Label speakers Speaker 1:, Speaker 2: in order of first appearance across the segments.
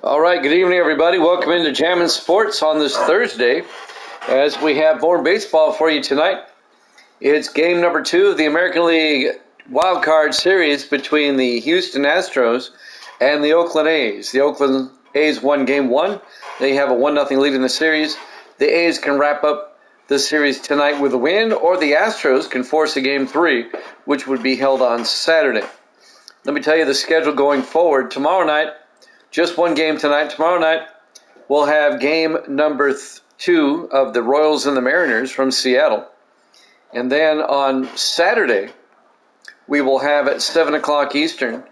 Speaker 1: All right, good evening, everybody. Welcome into Jammin' Sports on this Thursday as we have more baseball for you tonight. It's game number 2 of the American League Wildcard Series between the Houston Astros and the Oakland A's. The Oakland A's won game 1. They have a 1-0 lead in the series. The A's can wrap up the series tonight with a win, or the Astros can force a game 3, which would be held on Saturday. Let me tell you the schedule going forward. Tomorrow night, just one game tonight. Tomorrow night, we'll have game number 2 of the Royals and the Mariners from Seattle. And then on Saturday, we will have at 7 o'clock Eastern,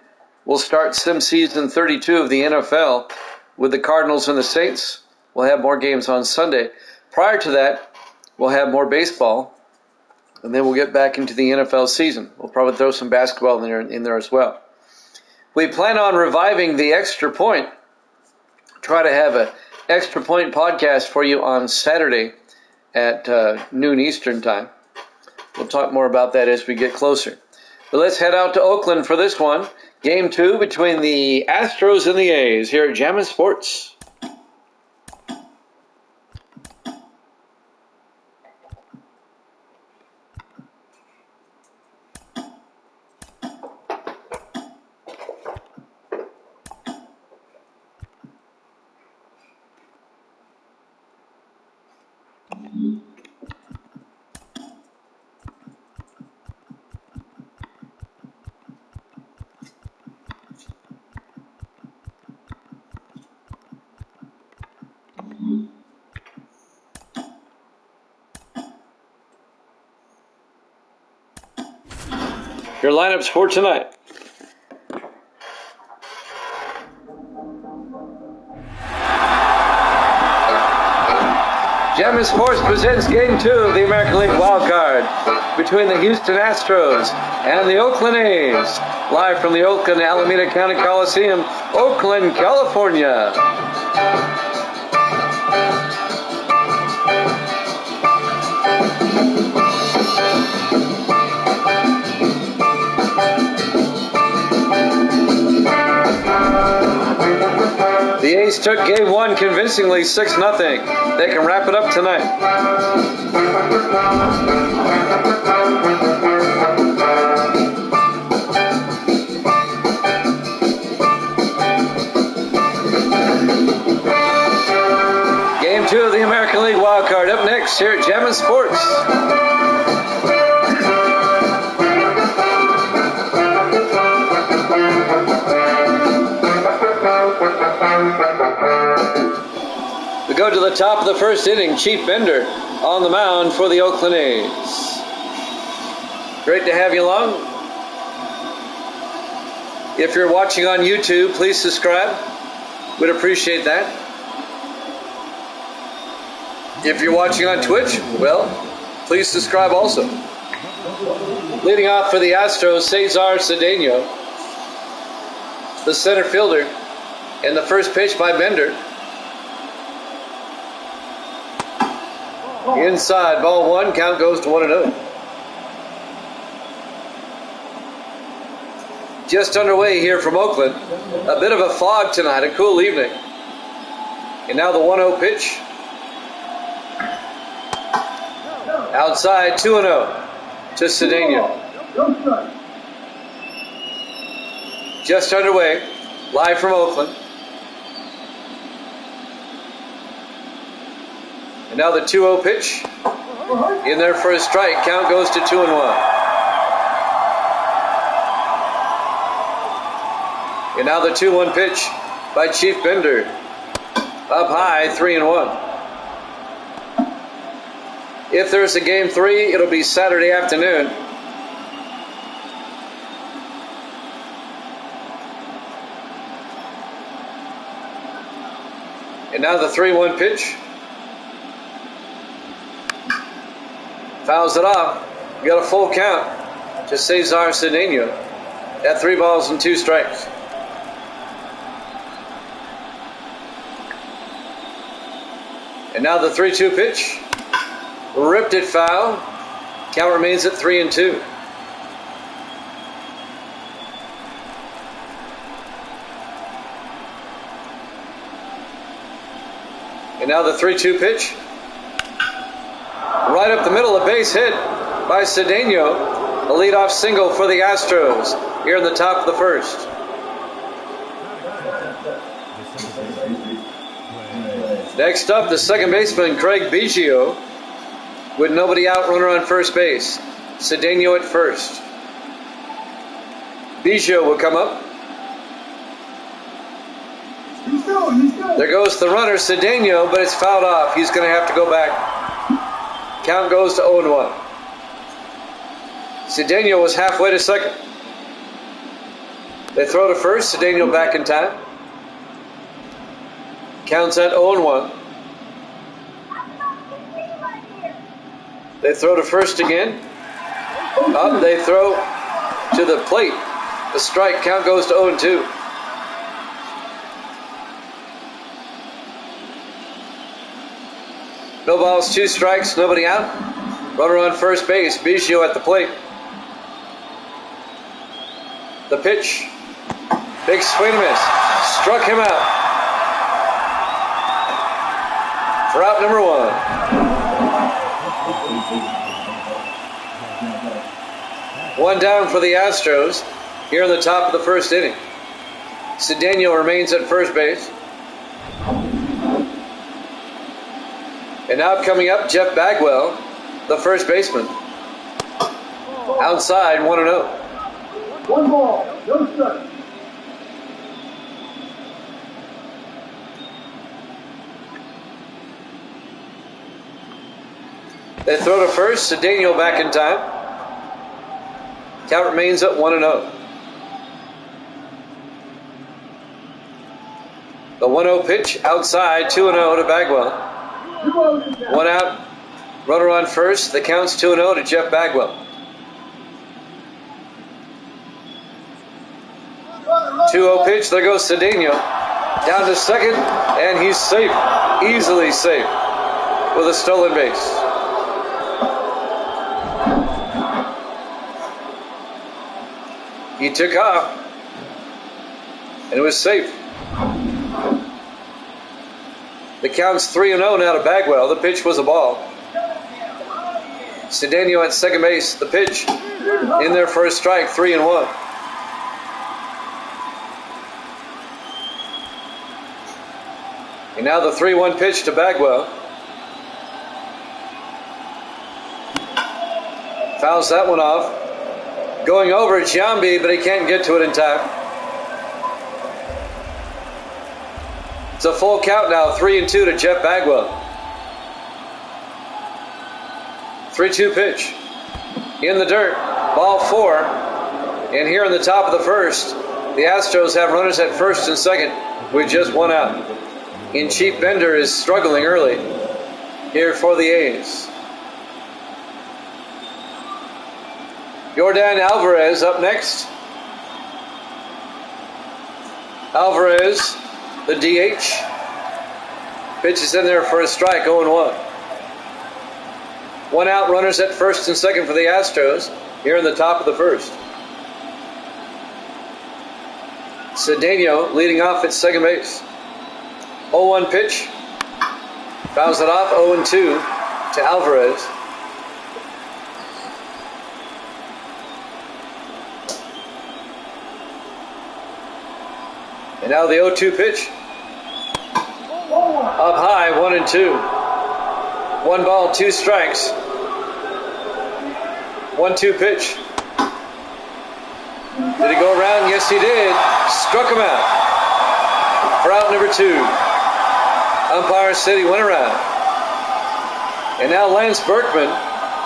Speaker 1: we'll start sim season 32 of the NFL with the Cardinals and the Saints. We'll have more games on Sunday. Prior to that, we'll have more baseball, and then we'll get back into the NFL season. We'll probably throw some basketball in there as well. We plan on reviving the Extra Point. Try to have an Extra Point podcast for you on Saturday at noon Eastern time. We'll talk more about that as we get closer. But let's head out to Oakland for this one. Game 2 between the Astros and the A's here at Jammin' Sports. Your lineups for tonight. Jammin' Sports presents Game 2 of the American League Wildcard between the Houston Astros and the Oakland A's. Live from the Oakland Alameda County Coliseum, Oakland, California. The A's took game 1 convincingly 6-0. They can wrap it up tonight. Game 2 of the American League Wildcard up next here at Jammin' Sports. We go to the top of the first inning. Chief Bender on the mound for the Oakland A's. Great to have you along. If you're watching on YouTube, please subscribe. We'd appreciate that. If you're watching on Twitch, well, please subscribe also. Leading off for the Astros, Cesar Cedeno, the center fielder, and the first pitch by Bender. Inside, ball 1, count goes to 1-0. Just underway here from Oakland. A bit of a fog tonight, a cool evening. And now the 1-0 pitch. Outside, 2-0 to Cedeno. Just underway, live from Oakland. And now the 2-0 pitch. In there for a strike. Count goes to 2-1. And now the 2-1 pitch by Chief Bender. Up high, 3-1. If there's a game 3, it'll be Saturday afternoon. And now the 3-1 pitch. Fouls it off. We got a full count to Cesar Cedeno at 3 balls and 2 strikes. And now the 3-2 pitch. Ripped it foul. Count remains at 3-2. And now the 3-2 pitch. Right up the middle, a base hit by Cedeno. A leadoff single for the Astros here in the top of the first. Next up, the second baseman, Craig Biggio, with nobody out, runner on first base. Cedeno at first. Biggio will come up. There goes the runner, Cedeno, but it's fouled off. He's going to have to go back. Count goes to 0-1. Cedeno was halfway to second. They throw to first. Cedeno back in time. Counts at 0-1. They throw to first again. Up, they throw to the plate. The strike. Count goes to 0-2. No balls, 2 strikes, nobody out. Runner on first base. Biggio at the plate. The pitch. Big swing and miss. Struck him out. For out number 1. One down for the Astros here in the top of the first inning. Cedeno remains at first base. And now coming up, Jeff Bagwell, the first baseman. Outside, 1-0.
Speaker 2: 1 ball, no strike.
Speaker 1: They throw to first. Cedeno back in time. Count remains at 1-0. The 1-0 pitch outside, 2-0 to Bagwell. 1 out. Runner on first. The count's 2-0 to Jeff Bagwell. 2-0 pitch. There goes Cedeno. Down to second, and he's safe. Easily safe with a stolen base. He took off, and it was safe. The count's 3-0 now to Bagwell. The pitch was a ball. Cedeno at second base. The pitch in there for a strike. 3-1. And now the 3-1 pitch to Bagwell. Fouls that one off. Going over Giambi, but he can't get to it in time. It's a full count now, 3-2 to Jeff Bagwell. 3-2 pitch. In the dirt, ball 4. And here in the top of the first, the Astros have runners at first and second with just 1 out. And Chief Bender is struggling early here for the A's. Yordan Alvarez up next. Alvarez, the DH. Pitch is in there for a strike, 0-1. 1 out, runners at first and second for the Astros here in the top of the first. Cedeno leading off at second base. 0-1 pitch. Fouls it off, 0-2 to Alvarez. And now the 0-2 pitch. Up high, 1-2. 1 ball, 2 strikes. 1-2 pitch. Did he go around? Yes, he did. Struck him out. For out number 2. Umpire said he went around. And now Lance Berkman,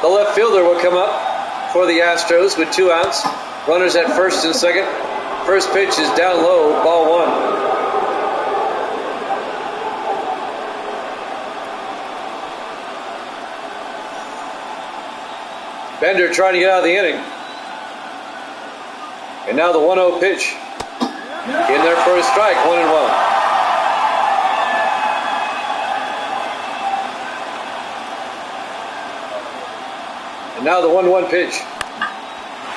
Speaker 1: the left fielder, will come up for the Astros with 2 outs. Runners at first and second. First pitch is down low, ball 1. Bender trying to get out of the inning. And now the 1-0 pitch. In there for a strike, 1-1. And now the 1-1 pitch.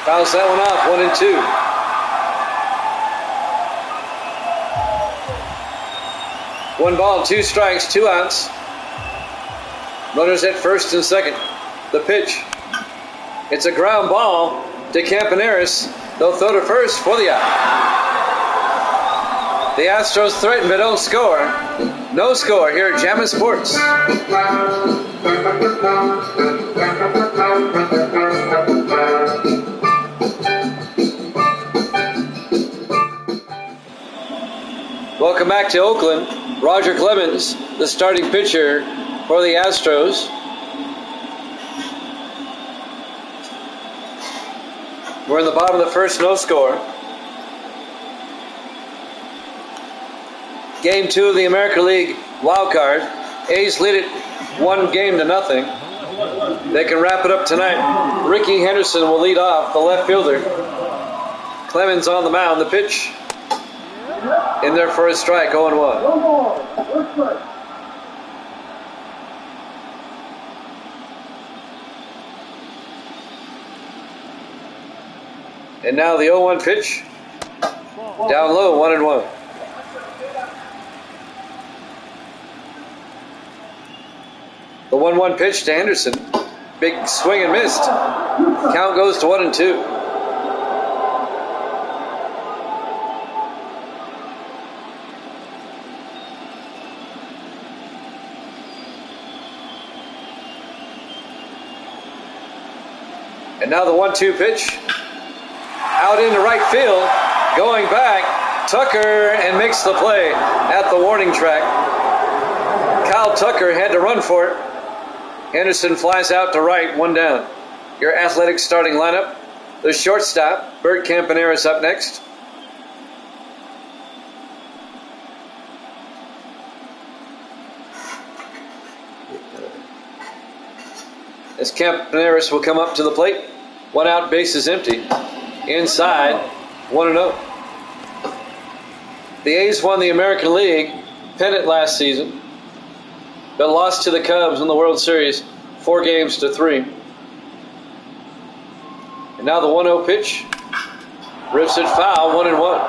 Speaker 1: Fouls that one off, 1-2. 1 ball, 2 strikes, 2 outs. Runners at first and second. The pitch. It's a ground ball to Campaneris. They'll throw to first for the out. The Astros threaten but don't score. No score here at Jammin' Sports. Welcome back to Oakland. Roger Clemens, the starting pitcher for the Astros. We're in the bottom of the first, no score. Game 2 of the American League Wildcard. A's lead it 1-0. They can wrap it up tonight. Ricky Henderson will lead off, the left fielder. Clemens on the mound. The pitch. In there for a strike, 0-1.
Speaker 2: 1 ball, 1 strike.
Speaker 1: And now the 0-1 pitch. Down low, 1-1. The 1-1 pitch to Henderson. Big swing and missed. Count goes to 1-2. And now the 1-2 pitch. Out into right field. Going back. Tucker and makes the play at the warning track. Kyle Tucker had to run for it. Henderson flies out to right, 1 down. Your Athletics starting lineup. The shortstop, Bert Campaneris, up next. As Campaneris will come up to the plate. 1 out, base is empty. Inside, 1-0. The A's won the American League pennant last season, but lost to the Cubs in the World Series 4-3. And now the 1-0 pitch. Rips it foul, 1-1.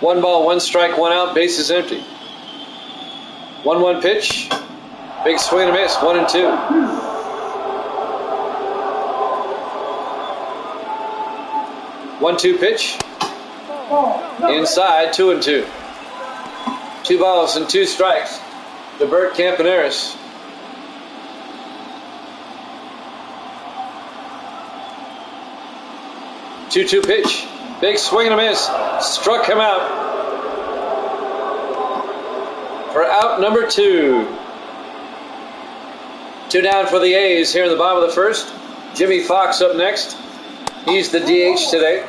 Speaker 1: One ball, 1 strike, 1 out, base is empty. 1-1 pitch. Big swing and a miss, 1-2. 1-2 pitch. Inside, 2-2. 2 balls and 2 strikes to Bert Campaneris. Two-two pitch. Big swing and a miss. Struck him out for out number 2. 2 down for the A's here in the bottom of the first. Jimmy Fox up next. He's the DH today.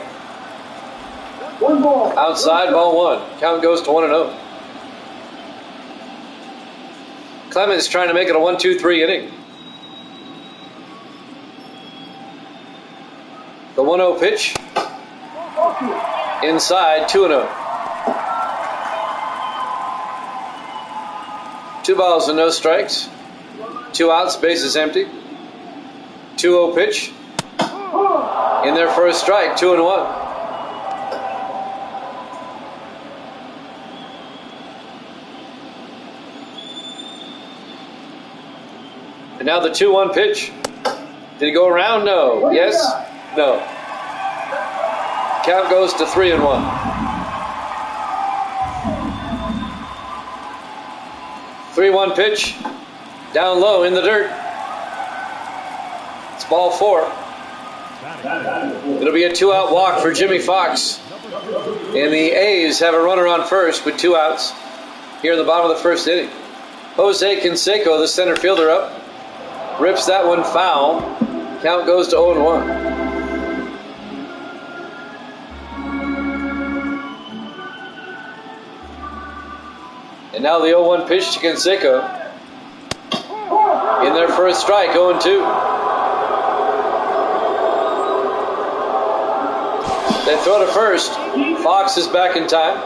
Speaker 2: 1 ball.
Speaker 1: Outside, ball 1. Count goes to 1-0. Clemens trying to make it a 1-2-3 inning. The 1-0 pitch. Inside, 2-0. 2 balls and no strikes. 2 outs, base is empty. 2-0 pitch. In there for a strike, 2-1. And now the 2-1 pitch. Did he go around? No. Yes? No. Count goes to 3-1. 3-1 pitch. Down low in the dirt. It's ball 4. It'll be a 2-out walk for Jimmy Fox. And the A's have a runner on first with 2 outs here in the bottom of the first inning. Jose Canseco, the center fielder, up. Rips that one foul. Count goes to 0-1. And now the 0-1 pitch to Canseco. In there for a strike, 0-2. They throw to first. Fox is back in time.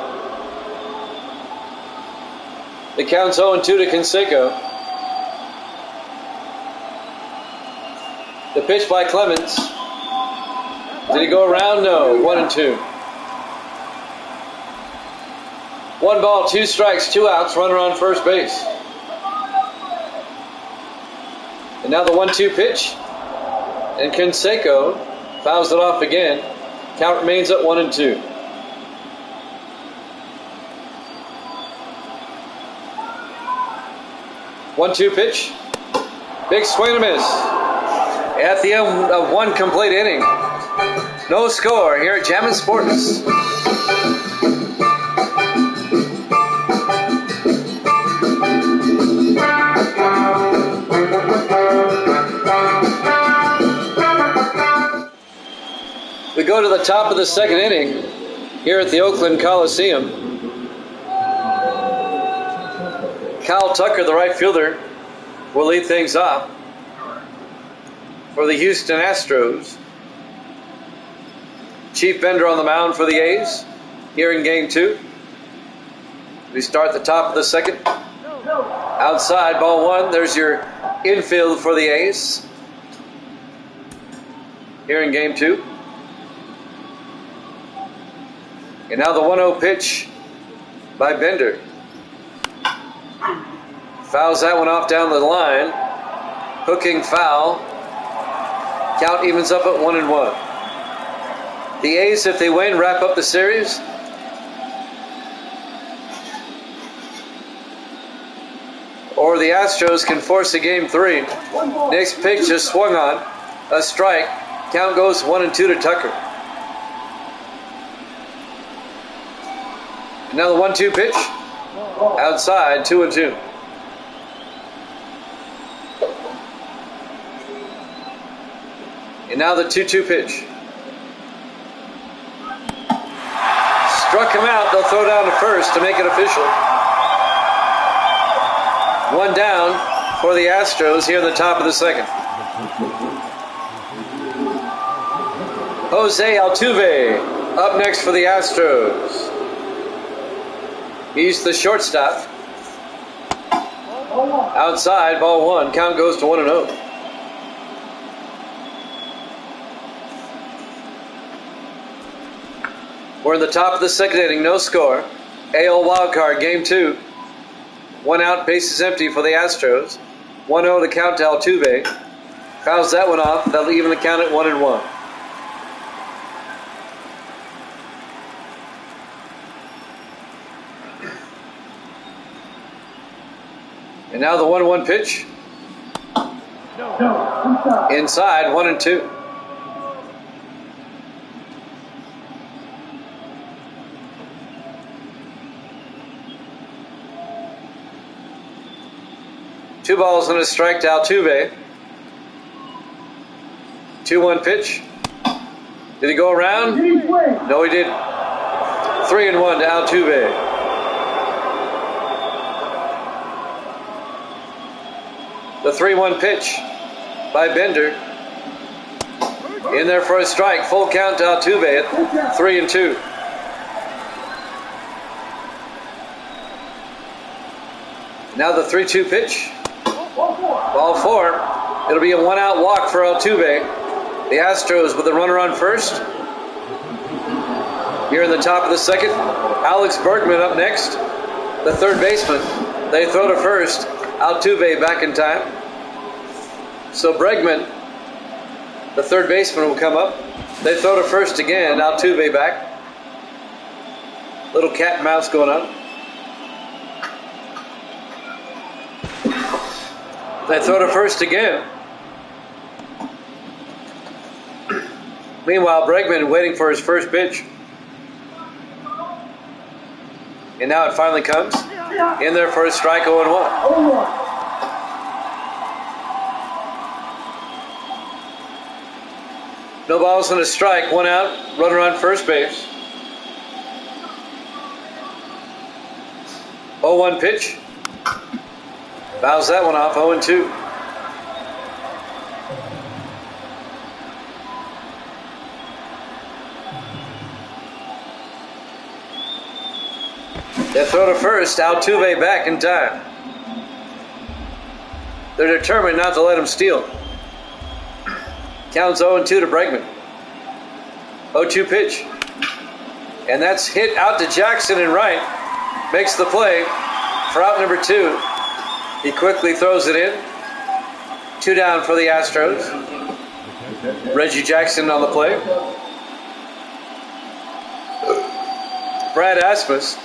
Speaker 1: The count's 0-2 to Canseco. The pitch by Clemens. Did he go around? No. 1-2. 1 ball, 2 strikes, 2 outs, runner on first base. And now the 1-2 pitch. And Canseco fouls it off again. Count remains at 1-2. One-two pitch. Big swing and a miss. At the end of one complete inning. No score here at Jammin' Sports. We go to the top of the second inning here at the Oakland Coliseum. Kyle Tucker, the right fielder, will lead things off for the Houston Astros. Chief Bender on the mound for the A's here in game 2. We start the top of the second. Outside, ball 1. There's your infield for the A's here in game 2. And now the 1-0 pitch by Bender. Fouls that one off down the line. Hooking foul. Count evens up at 1-1. The A's, if they win, wrap up the series. Or the Astros can force a game 3. Next pitch is swung on. A strike. Count goes 1-2 to Tucker. And now the 1-2 pitch. Outside, 2-2. And now the 2-2 pitch. Struck him out. They'll throw down to first to make it official. 1 down for the Astros here in the top of the second. Jose Altuve up next for the Astros. He's the shortstop. Outside, ball 1. Count goes to 1-0. We're in the top of the second inning, no score. AL Wildcard, game 2. 1 out, bases empty for the Astros. 1-0 to count to Altuve. Fouls that one off. That'll even the count at 1-1. And now the 1-1 pitch. Inside, 1-2. Two balls and a strike to Altuve. 2-1 pitch. Did he go around? No, he didn't. 3-1 to Altuve. The 3-1 pitch by Bender. In there for a strike. Full count to Altuve at 3-2. Now the 3-2 pitch. Ball 4. It'll be a 1-out walk for Altuve. The Astros with a runner on first. Here in the top of the second. Alex Bergman up next. The third baseman. They throw to first. Altuve back in time. So Bregman, the third baseman, will come up. They throw to first again. Altuve back. Little cat and mouse going on. They throw to first again. Meanwhile, Bregman waiting for his first pitch. And now it finally comes. In there for a strike, 0-1. No balls and a strike, 1 out, runner on first base. 0-1 pitch. Fouls that one off, 0-2. They throw to first, Altuve back in time. They're determined not to let him steal. Counts 0-2 to Bregman. 0-2 pitch. And that's hit out to Jackson and right. makes the play for out number 2. He quickly throws it in. 2 down for the Astros. Reggie Jackson on the play. Brad Asmus,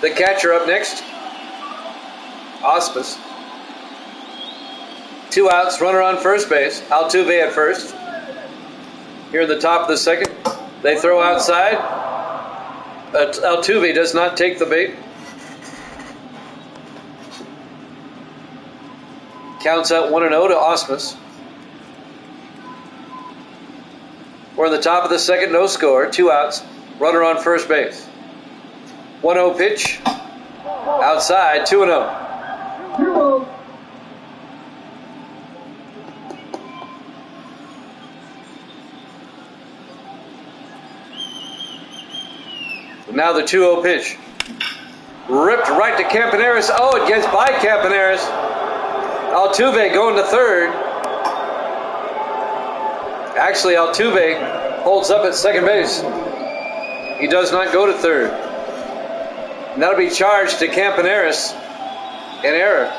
Speaker 1: the catcher, up next. Asmus. 2 outs, runner on first base. Altuve at first. Here in the top of the second, they throw outside. Altuve does not take the bait. Counts out 1-0 to Asmus. We're in the top of the second, no score, 2 outs, runner on first base. 1-0 pitch, outside, 2-0. Now the 2-0 pitch. Ripped right to Campaneris. Oh, it gets by Campaneris. Altuve going to third. Actually, Altuve holds up at second base. He does not go to third. And that'll be charged to Campaneris. An error.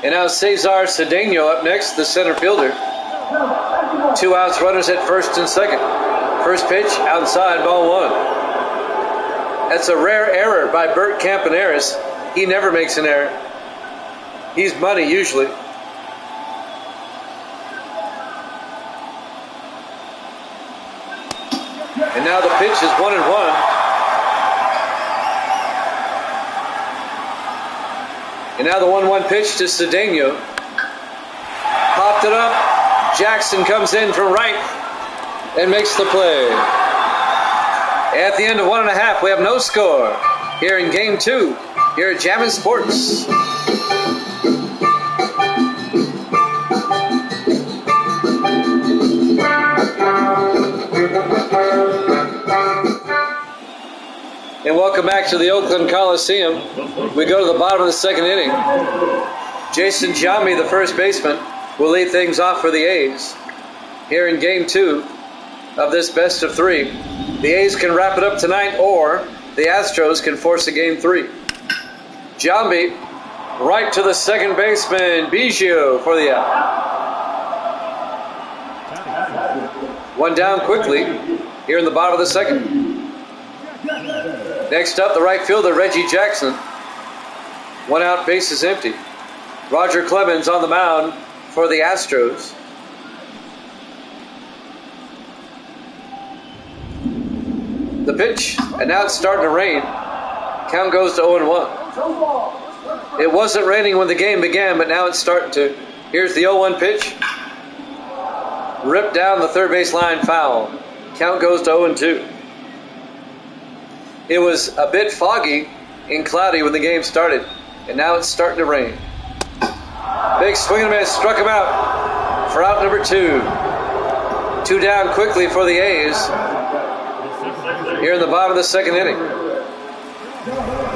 Speaker 1: And now Cesar Cedeno up next, the center fielder. 2 outs, runners at first and second. First pitch, outside, ball 1. That's a rare error by Bert Campaneris. He never makes an error. He's money usually. And now the pitch is 1-1. And now the 1-1 pitch to Cedeno. Popped it up. Jackson comes in from right and makes the play. At the end of 1.5, we have no score here in Game 2 here at Jammin' Sports. And welcome back to the Oakland Coliseum. We go to the bottom of the second inning. Jason Giambi, the first baseman, will lead things off for the A's here in Game 2 of this best of 3. The A's can wrap it up tonight, or the Astros can force a Game 3. Giambi right to the second baseman, Biggio for the out. 1 down quickly here in the bottom of the second. Next up, the right fielder, Reggie Jackson. 1 out, base is empty. Roger Clemens on the mound for the Astros. The pitch, and now it's starting to rain. Count goes to 0-1. It wasn't raining when the game began, but now it's starting to. Here's the 0-1 pitch. Ripped down the third base line, foul. Count goes to 0-2. It was a bit foggy and cloudy when the game started, and now it's starting to rain. Big swing and a miss, struck him out for out number 2. 2 down quickly for the A's here in the bottom of the second inning.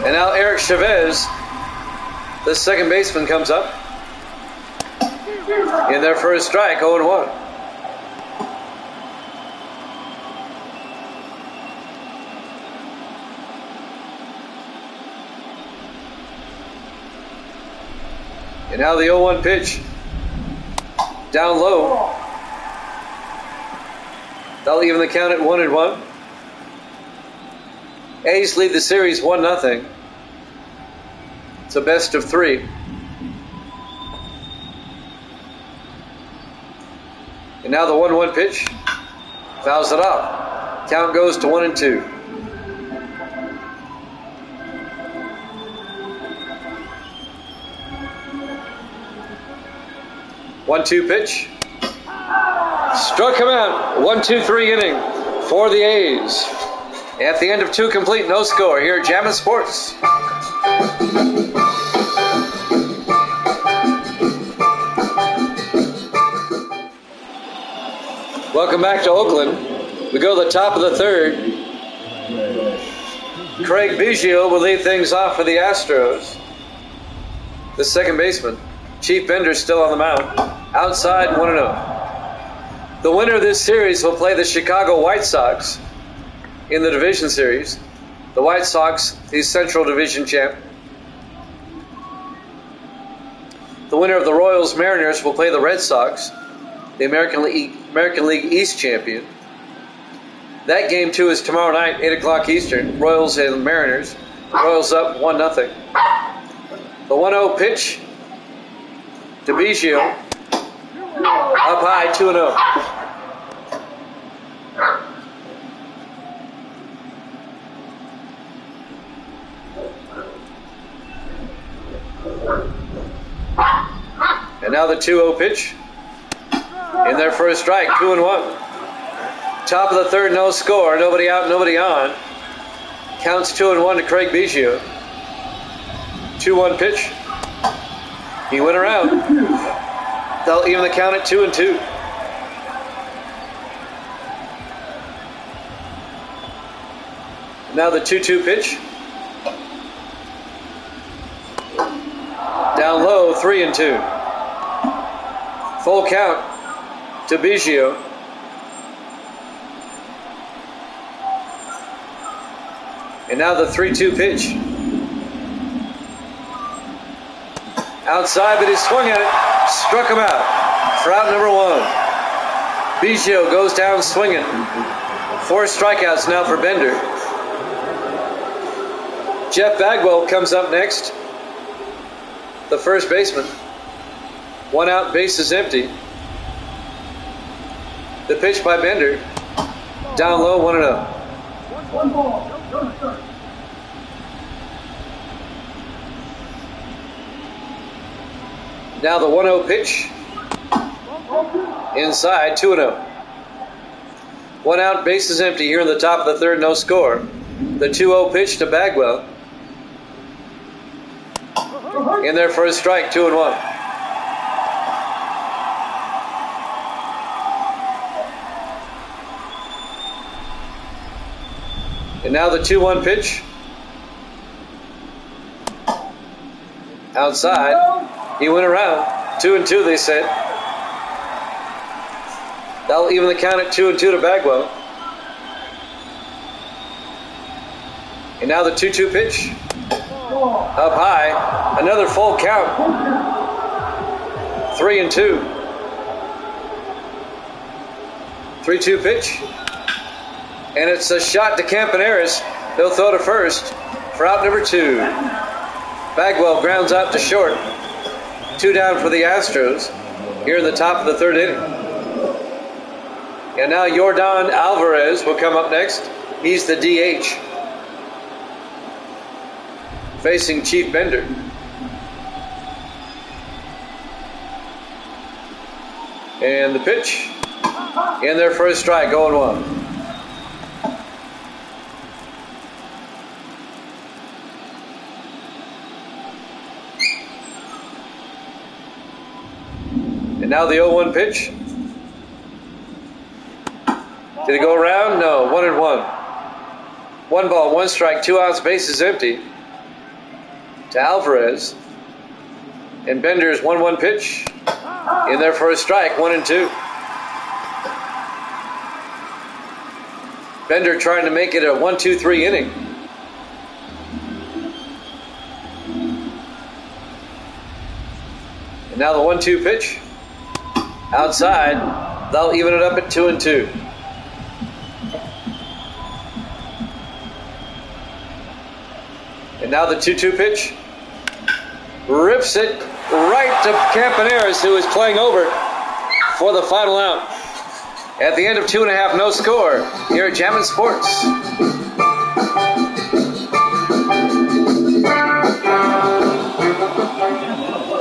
Speaker 1: And now Eric Chavez, the second baseman, comes up in their first strike, 0-1. And now the 0-1 pitch. Down low. That'll even the count at 1-1. A's lead the series 1-0. It's a best of 3. And now the 1-1 pitch. Fouls it off. Count goes to 1-2. 1-2 pitch. Struck him out. 1-2-3 inning for the A's. At the end of 2 complete, no score here at Jammin' Sports. Welcome back to Oakland. We go to the top of the third. Craig Biggio will lead things off for the Astros. The second baseman. Chief Bender's still on the mound. Outside, 1-0. The winner of this series will play the Chicago White Sox in the division series. The White Sox, the Central Division champ. The winner of the Royals-Mariners will play the Red Sox, the American League East champion. That game, too, is tomorrow night, 8 o'clock Eastern. Royals and Mariners. Royals up 1-0. The 1-0 pitch to Biggio. Up high, 2-0. And now the 2-0 pitch. In there for a strike, 2-1. Top of the third, no score. Nobody out, nobody on. Counts 2-1 to Craig Biggio. 2-1 pitch. He went around. They'll even the count at 2-2. Now the 2-2 pitch. Down low, 3-2. Full count to Biggio. And now the 3-2 pitch. Outside, but he swung at it. Struck him out for out number 1. Biggio goes down swinging. 4 strikeouts now for Bender. Jeff Bagwell comes up next. The first baseman. 1 out, bases empty. The pitch by Bender. Down low, 1-0.
Speaker 2: 1 ball, no strike.
Speaker 1: Now the 1-0 pitch. Inside, 2-0. 1 out, bases empty here in the top of the third, no score. The 2-0 pitch to Bagwell. In there for a strike, 2-1. And now the 2-1 pitch. Outside. He went around. 2-2, they said. That'll even the count at 2-2 to Bagwell. And now the 2-2 pitch. Up high. Another full count. 3-2. 3-2 pitch. And it's a shot to Campaneris. He'll throw to first for out number 2. Bagwell grounds out to short. 2 down for the Astros here in the top of the third inning. And now Yordan Alvarez will come up next. He's the DH. Facing Chief Bender. And the pitch. In there for a strike, 0-1. And now the 0-1 pitch. Did it go around? No, 1-1. 1 ball, 1 strike, 2 outs, bases empty. To Alvarez. And Bender's 1-1 pitch. In there for a strike, 1-2. Bender trying to make it a 1-2-3 inning. And now the 1-2 pitch. Outside. They'll even it up at 2-2. And now the 2-2 pitch. Rips it right to Campaneris, who is playing over for the final out. At the end of 2.5, no score here at Jammin' Sports.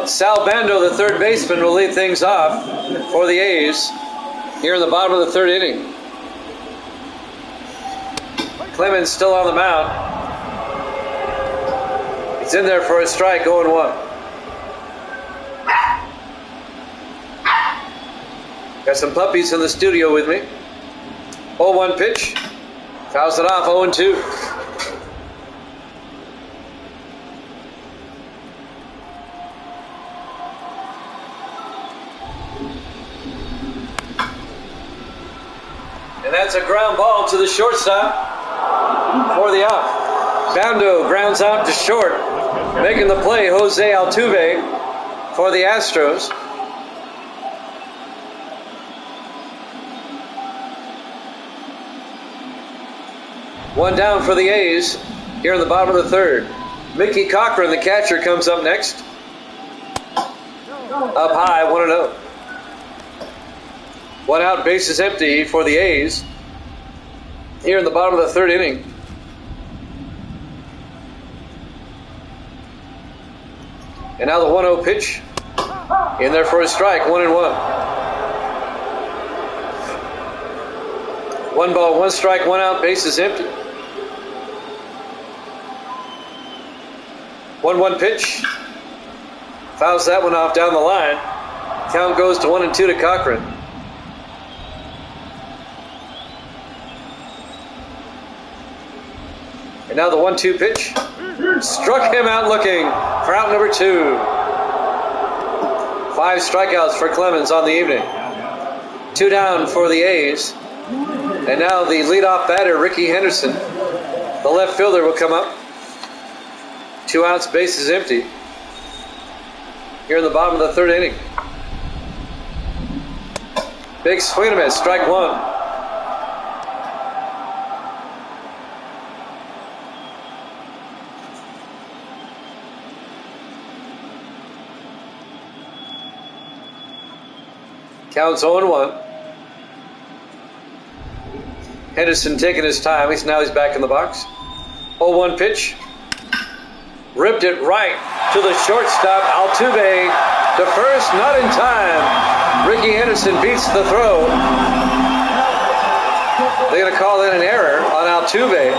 Speaker 1: Sal Bando, the third baseman, will lead things off for the A's here in the bottom of the third inning. Clemens still on the mound. It's in there for a strike, 0-1. Got some puppies in the studio with me. 0-1 pitch. Fouls it off, 0-2. And that's a ground ball to the shortstop for the out. Bando grounds out to short. Making the play, Jose Altuve for the Astros. One down for the A's here in the bottom of the third. Mickey Cochran, the catcher, comes up next. Up high, 1-0. One out, bases empty for the A's here in the bottom of the third inning. And now the 1-0 pitch. In there for a strike, 1-1. 1 ball, 1 strike, 1 out, bases empty. 1-1 pitch. Fouls that one off down the line. Count goes to 1-2 to Cochran. And now the 1-2 pitch. Struck him out looking for out number 2. 5 strikeouts for Clemens on the evening. 2 down for the A's. And now the leadoff batter, Ricky Henderson. The left fielder will come up. 2 outs, bases empty. Here in the bottom of the third inning. Big swing and a miss, strike 1. Counts 0-1. Henderson taking his time. Now he's back in the box. 0-1 pitch. Ripped it right to the shortstop. Altuve to first, not in time. Ricky Henderson beats the throw. They're going to call in an error on Altuve.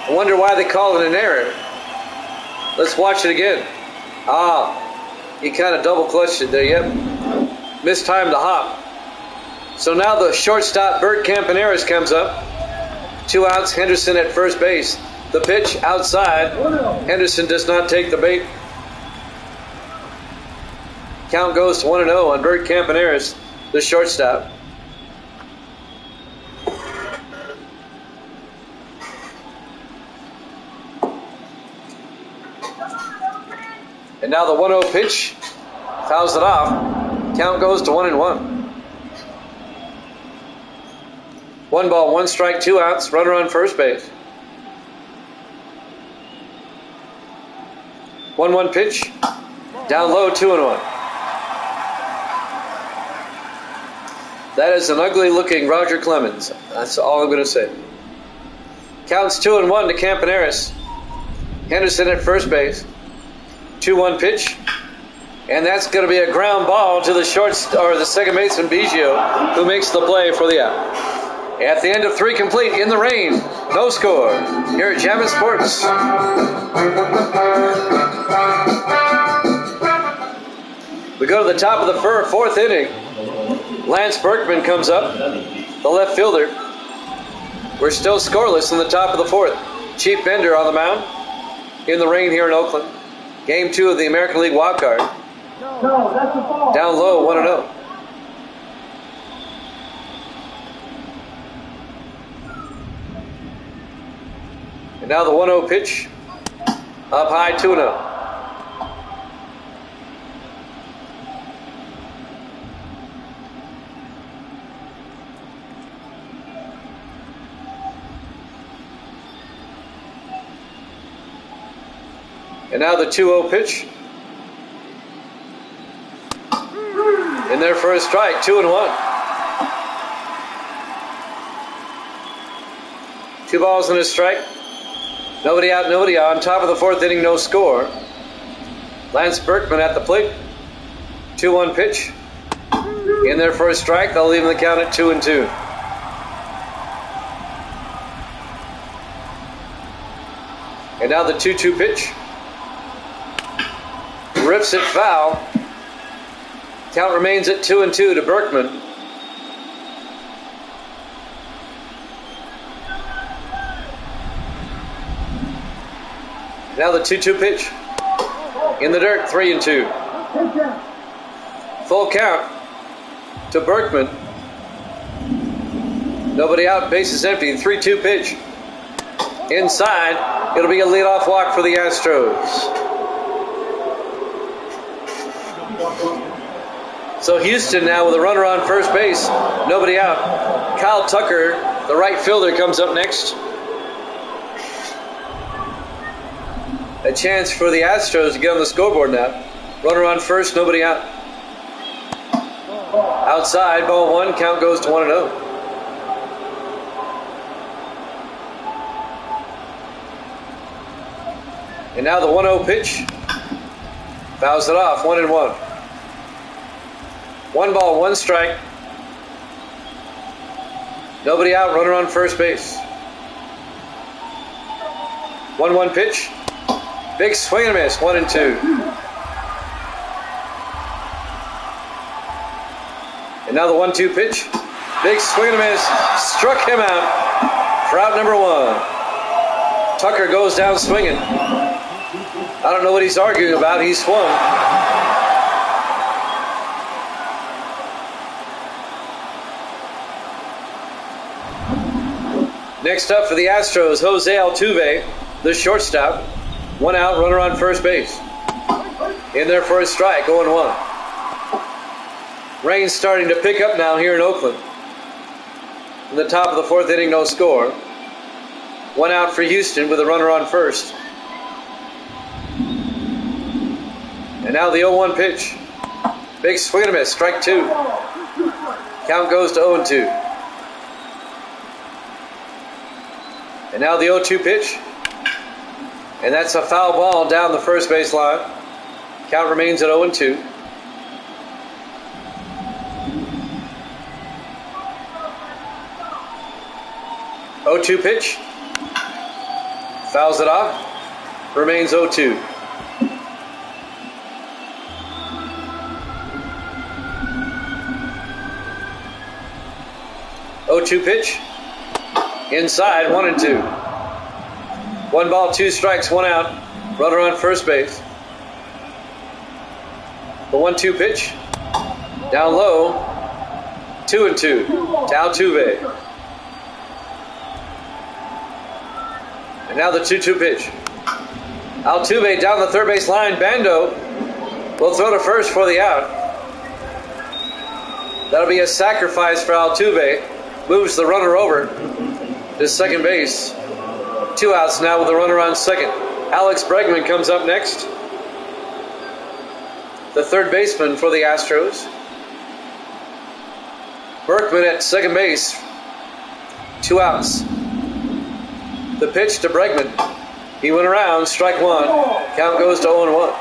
Speaker 1: I wonder why they call it an error. Let's watch it again. He kind of double clutched it there. Yep. Mistimed the hop. So now the shortstop, Bert Campaneris, comes up. 2 outs, Henderson at first base. The pitch outside. Henderson does not take the bait. Count goes to 1-0 on Bert Campaneris, the shortstop. And now the 1-0 pitch. Fouls it off. Count goes to 1-1. 1 ball, 1 strike, 2 outs. Runner on first base. 1-1 pitch. Down low, 2-1. That is an ugly looking Roger Clemens. That's all I'm going to say. Counts 2-1 to Campaneris. Henderson at first base. 2-1 pitch. And that's going to be a ground ball to the the second baseman, Biggio, who makes the play for the out. At the end of 3 complete, in the rain, no score. Here at Jammin' Sports. We go to the top of the 4th inning. Lance Berkman comes up, the left fielder. We're still scoreless in the top of the 4th. Chief Bender on the mound in the rain here in Oakland. Game 2 of the American League Wildcard.
Speaker 2: No, that's a ball.
Speaker 1: Down low, 1-0. And now the 1-0 pitch. Up high, 2-0. And now the 2-0 pitch. In there for a strike, 2-1. 2 balls and a strike. Nobody out, nobody on. Top of the 4th inning, no score. Lance Berkman at the plate. 2-1 pitch. In there for a strike. They'll leave the count at 2-2. And now the 2-2 pitch. Rips it foul. Count remains at 2-2 to Berkman. Now the 2-2 pitch. In the dirt, 3-2. Full count to Berkman. Nobody out, bases empty. 3-2 pitch. Inside, it'll be a leadoff walk for the Astros. So Houston now with a runner on first base, nobody out. Kyle Tucker, the right fielder, comes up next. A chance for the Astros to get on the scoreboard now. Runner on first, nobody out. Outside, ball one, count goes to 1-0. And now the 1-0 pitch. Fouls it off, 1-1. 1 ball, 1 strike. Nobody out, runner on first base. 1-1 pitch. Big swing and a miss, 1-2. And now the 1-2 pitch. Big swing and a miss. Struck him out for out number 1. Tucker goes down swinging. I don't know what he's arguing about. He swung. Next up for the Astros, Jose Altuve, the shortstop. 1 out, runner on first base. In there for a strike, 0-1. Rain's starting to pick up now here in Oakland. In the top of the 4th inning, no score. 1 out for Houston with a runner on first. And now the 0-1 pitch. Big swing and a miss, strike 2. Count goes to 0-2. And now the 0-2 pitch. And that's a foul ball down the first base line. Count remains at 0-2. Oh-2 pitch. Fouls it off. Remains 0-2. Oh-2 pitch. Inside, 1-2. 1 ball, 2 strikes, 1 out. Runner on first base. The 1-2 pitch. Down low. 2-2 to Altuve. And now the 2-2 pitch. Altuve down the third base line. Bando will throw to first for the out. That'll be a sacrifice for Altuve. Moves the runner over to second base. 2 outs now with the runner on second. Alex Bregman comes up next. The third baseman for the Astros. Berkman at second base. 2 outs. The pitch to Bregman. He went around, strike 1. Count goes to 0-1.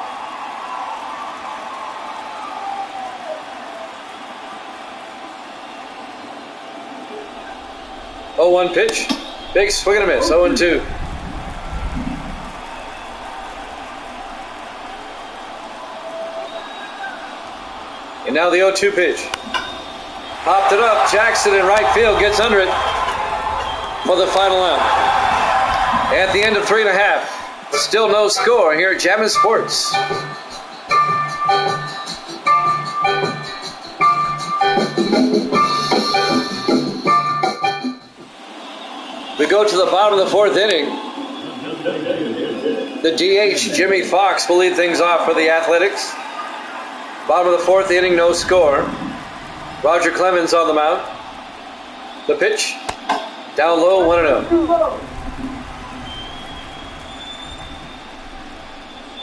Speaker 1: Oh, 1 pitch. Big swing and a miss, 0-2. And now the 0-2 pitch. Popped it up. Jackson in right field gets under it for the final out. At the end of 3.5. Still no score here at Jammin' Sports. We go to the bottom of the 4th inning. The DH, Jimmy Fox, will lead things off for the Athletics. Bottom of the 4th inning, no score. Roger Clemens on the mound. The pitch, down low, 1-0.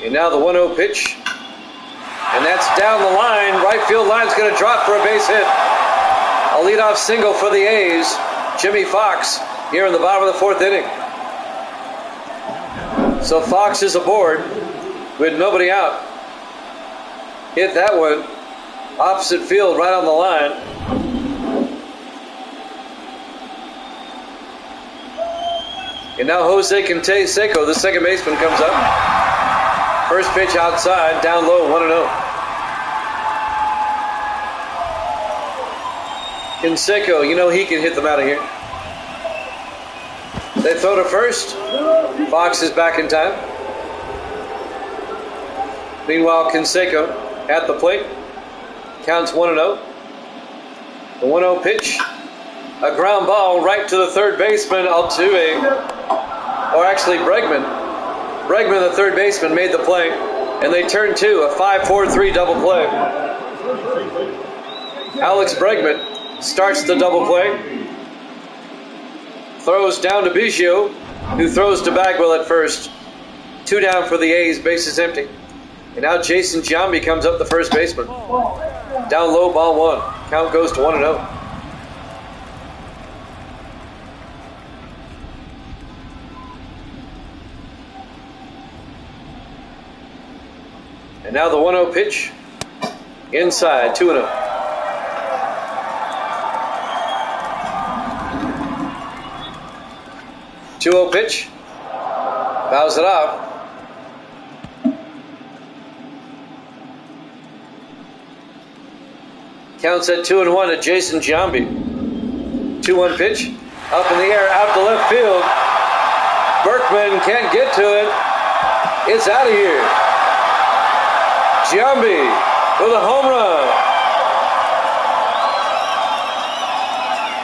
Speaker 1: And now the 1-0 pitch. And that's down the line. Right field line's going to drop for a base hit. A leadoff single for the A's. Jimmy Fox here in the bottom of the 4th inning. So Fox is aboard with nobody out. Hit that one opposite field right on the line. And now Jose Canseco, the second baseman, comes up. First pitch outside, down low, 1-0. Canseco, you know he can hit them out of here. They throw to first. Fox is back in time. Meanwhile, Canseco at the plate. Counts 1-0. The 1-0 pitch. A ground ball right to the third baseman, Altuve. or actually Bregman. Bregman, the third baseman, made the play, and they turned two, a 5-4-3 double play. Alex Bregman starts the double play, throws down to Biggio, who throws to Bagwell at first. 2 down for the A's, bases empty. And now Jason Giambi comes up, the first baseman. Down low, ball 1. Count goes to 1-0. And now the 1-0 pitch. Inside, 2-0. Two-0 pitch. Fouls it off. Counts at 2-1 to Jason Giambi. 2-1 pitch. Up in the air, out to left field. Berkman can't get to it. It's out of here. Giambi with a home run.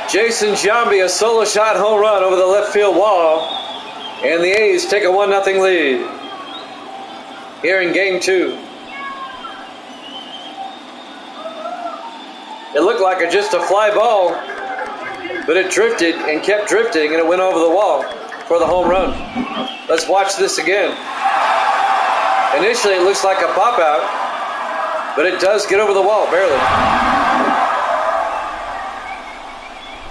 Speaker 1: Jason Giambi, a solo shot home run over the left field wall. And the A's take a 1-0 lead here in game 2. It looked like just a fly ball, but it drifted and kept drifting, and it went over the wall for the home run. Let's watch this again. Initially, it looks like a pop out, but it does get over the wall, barely.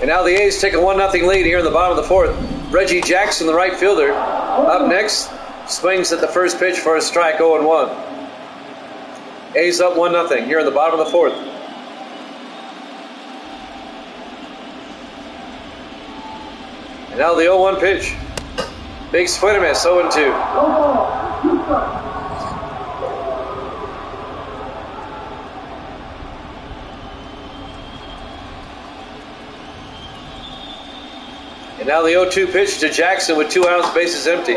Speaker 1: And now the A's take a 1-0 lead here in the bottom of the 4th. Reggie Jackson, the right fielder, up next, swings at the first pitch for a strike, 0-1. A's up 1-0 here in the bottom of the 4th. And now the 0-1 pitch. Big swing and miss, 0-2. And now the 0-2 pitch to Jackson with 2 outs, bases empty.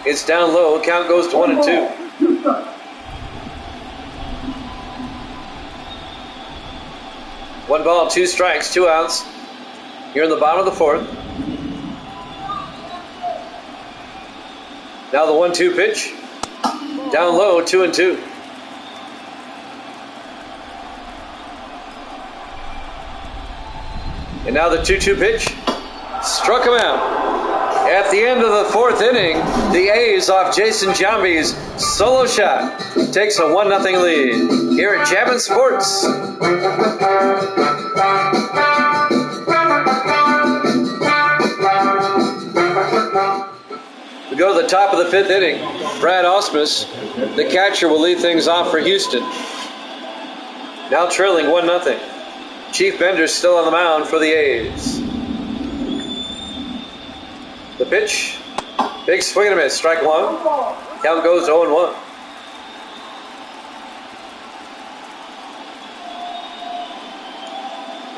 Speaker 1: It's down low, count goes to 1-2. One ball, 2 strikes, 2 outs. Here in the bottom of the 4th. Now the 1-2 pitch. Down low, 2-2. And now the 2-2 pitch. Struck him out. At the end of the 4th inning, the A's, off Jason Giambi's solo shot, takes a 1-0 lead here at Jammin' Sports. We go to the top of the 5th inning. Brad Ausmus, the catcher, will lead things off for Houston. Now trailing 1-0. Chief Bender's still on the mound for the A's. The pitch. Big swing and a miss. Strike 1. Count goes to 0-1.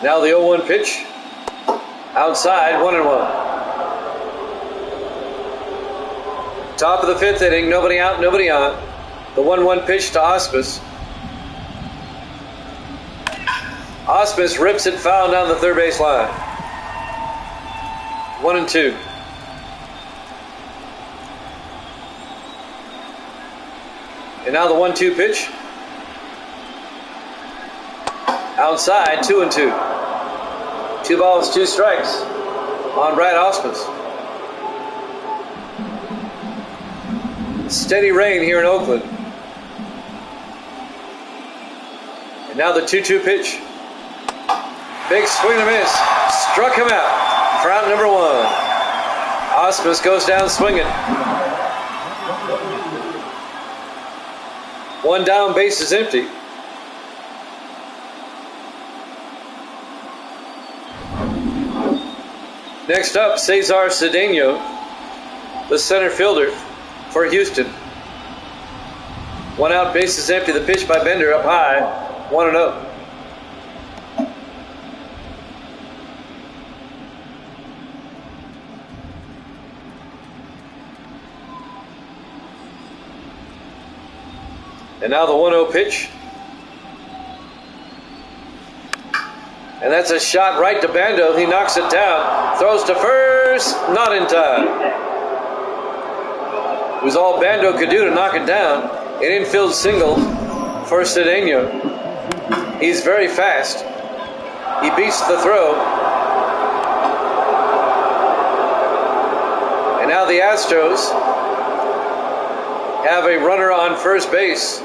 Speaker 1: Now the 0-1 pitch. Outside, 1-1. Top of the 5th inning, nobody out, nobody on. The 1-1 pitch to Ausmus. Ausmus rips it foul down the third base line. 1-2. And now the 1-2 pitch. Outside, 2-2. 2 balls, 2 strikes on Brad Ausmus. Steady rain here in Oakland. And now the 2-2 pitch. Big swing and a miss. Struck him out for out number 1. Ausmus goes down swinging. 1 down, base is empty. Next up, Cesar Cedeno, the center fielder for Houston. 1 out, base is empty. The pitch by Bender up high, 1-0. And now the 1-0 pitch. And that's a shot right to Bando. He knocks it down. Throws to first, not in time. was all Bando could do to knock it down. An infield single for Cedeno. He's very fast. He beats the throw. And now the Astros have a runner on first base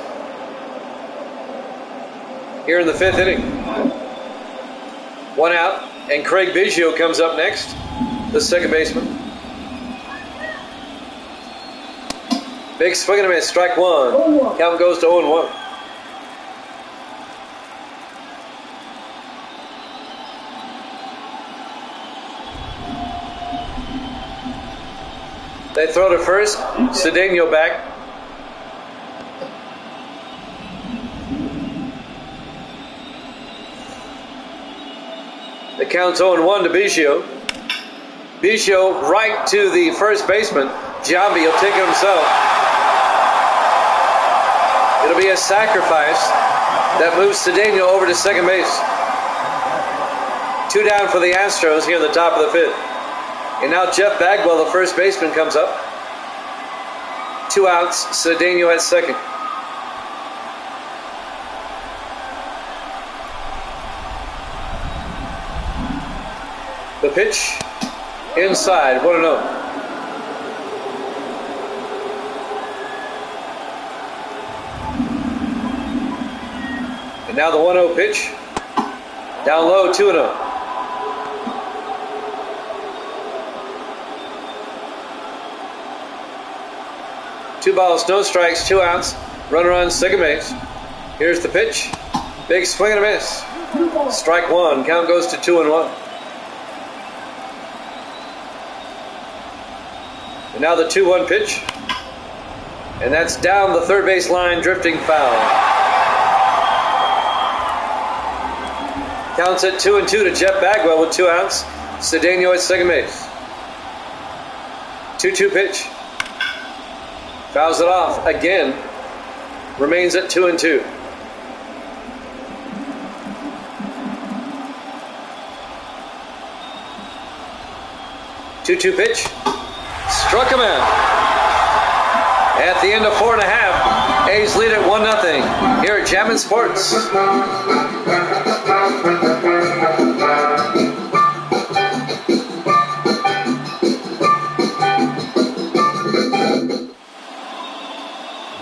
Speaker 1: here in the 5th inning. 1 out, and Craig Biggio comes up next, the second baseman. Big swing and a miss, strike 1. Count goes to 0-1. They throw to first, Cedeno back. The count's 0-1 to Biggio. Biggio right to the first baseman. Giambi will take it himself. It'll be a sacrifice that moves Cedeno over to second base. 2 down for the Astros here in the top of the 5th. And now Jeff Bagwell, the first baseman, comes up. 2 outs, Cedeno at second. The pitch inside, 1-0. And now the 1-0 pitch. Down low, 2-0. Two balls, no strikes, 2 outs. Runner on second base. Here's the pitch. Big swing and a miss. Strike 1. Count goes to 2-1. And now the 2-1 pitch. And that's down the third base line, drifting foul. Counts at 2-2 to Jeff Bagwell with 2 outs. Cedeno at second base. 2-2 pitch. Fouls it off again. Remains at 2-2. Two-two pitch. Struck him out. At the end of 4.5, A's lead at 1-0 here at Chapman Sports.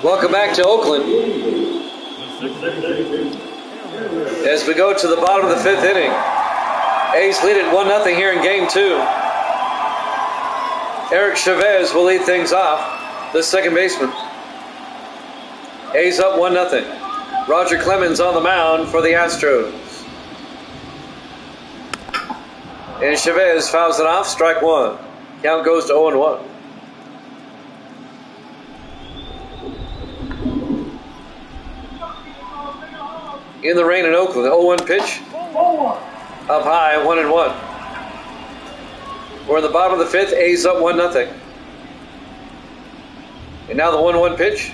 Speaker 1: Welcome back to Oakland as we go to the bottom of the 5th inning. A's lead at 1-0 here in Game 2. Eric Chavez will lead things off, the second baseman. A's up 1-0. Roger Clemens on the mound for the Astros. And Chavez fouls it off, strike 1. Count goes to 0-1. In the rain in Oakland, 0-1 pitch. Up high, 1-1. We're in the bottom of the 5th, A's up 1-0. And now the 1-1 pitch.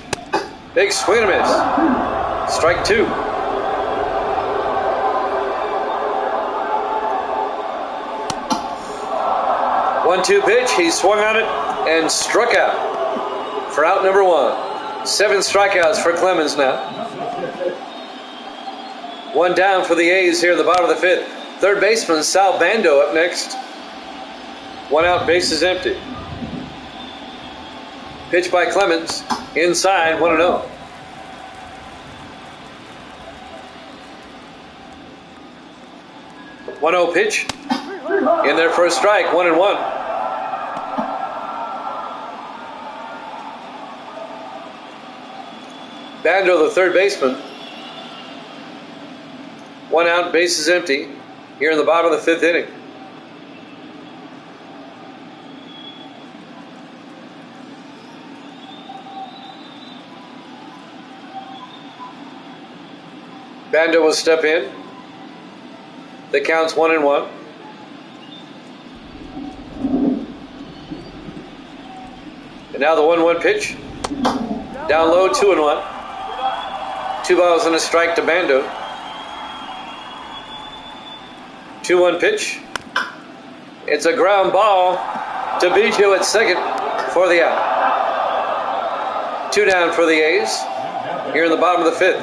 Speaker 1: Big swing and a miss. Strike 2. One-two pitch, he swung on it and struck out for out number 1. 7 strikeouts for Clemens now. 1 down for the A's here in the bottom of the 5th. Third baseman Sal Bando up next. 1 out, bases empty. Pitch by Clemens. Inside, 1-0. One-0 pitch. In there for a strike, 1-1. Bando, the third baseman. 1 out, bases empty. Here in the bottom of the 5th inning. Bando will step in. The count's 1-1. And now the 1-1 pitch. Down low, 2-1. 2 balls and a strike to Bando. 2-1 pitch. It's a ground ball to Biggio at second for the out. 2 down for the A's here in the bottom of the 5th.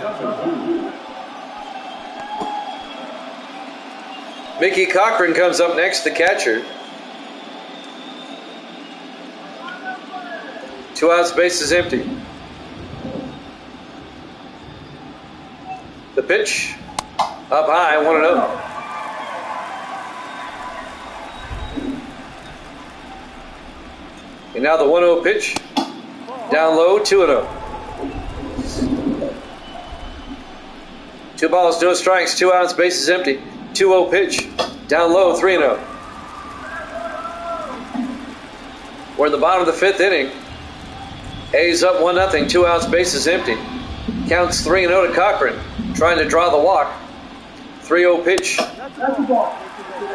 Speaker 1: Mickey Cochran comes up next, the catcher. 2 outs, bases empty. The pitch, up high, 1-0. And now the 1-0 pitch, down low, 2-0. 2 balls, no strikes, 2 outs, bases empty. 2-0 pitch, down low, 3-0. We're in the bottom of the 5th inning. A's up 1-0, 2 outs, bases empty. Counts 3-0 to Cochran, trying to draw the walk. 3-0 pitch.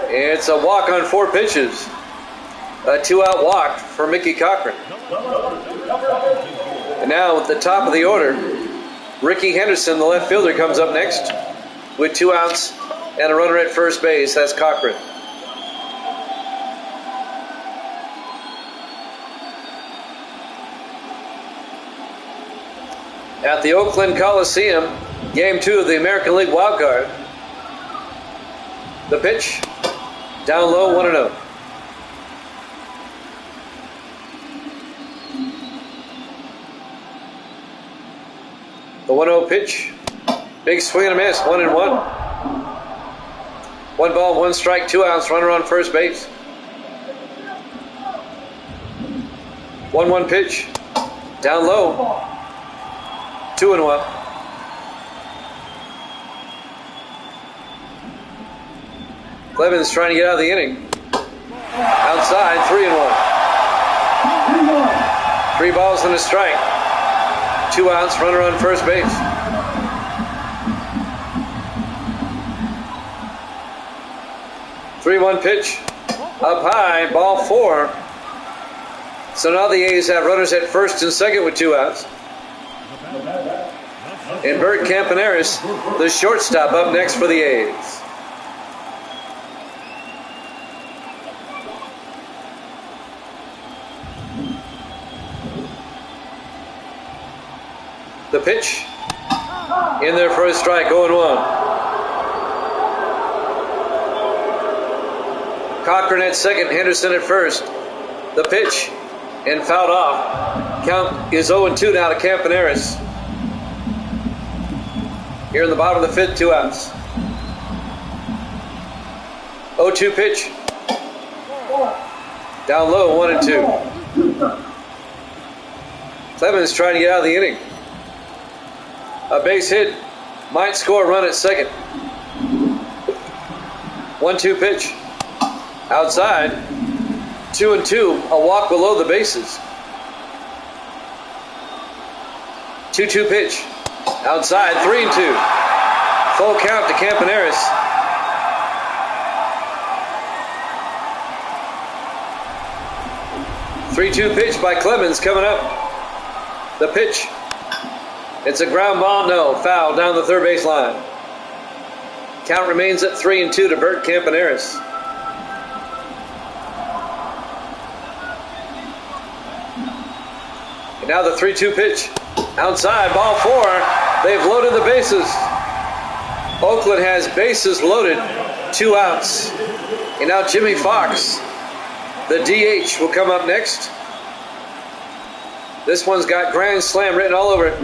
Speaker 1: It's a walk on 4 pitches. A 2-out walk for Mickey Cochran. And now at the top of the order, Ricky Henderson, the left fielder, comes up next with 2 outs and a runner at first base. That's Cochran. At the Oakland Coliseum, Game 2 of the American League Wildcard. The pitch, down low, 1-0. The 1-0 pitch, big swing and a miss, 1-1. 1 ball, 1 strike, 2 outs, runner on first base. 1-1 pitch, down low, 2-1. Clemens trying to get out of the inning. Outside, 3-1. 3 balls and a strike. 2 outs, runner on first base. Three-one pitch, up high, ball 4. So now the A's have runners at first and second with 2 outs. And Bert Campaneris, the shortstop, up next for the A's. The pitch, in there for a strike, 0-1. Cochran at second, Henderson at first. The pitch, and fouled off. Count is 0-2 now to Campaneris. Here in the bottom of the 5th, 2 outs. 0-2 pitch. Down low, 1-2. Clemens trying to get out of the inning. A base hit might score a run at second. 1-2 pitch. Outside. 2-2. A walk below the bases. 2-2 pitch. Outside. 3-2. Full count to Campaneris. Three-two pitch by Clemens coming up. The pitch. It's a ground ball, no. Foul down the third base line. Count remains at 3-2 to Bert Campaneris. And now the 3-2 pitch. Outside, ball 4. They've loaded the bases. Oakland has bases loaded. 2 outs. And now Jimmy Fox, the DH, will come up next. This one's got grand slam written all over it.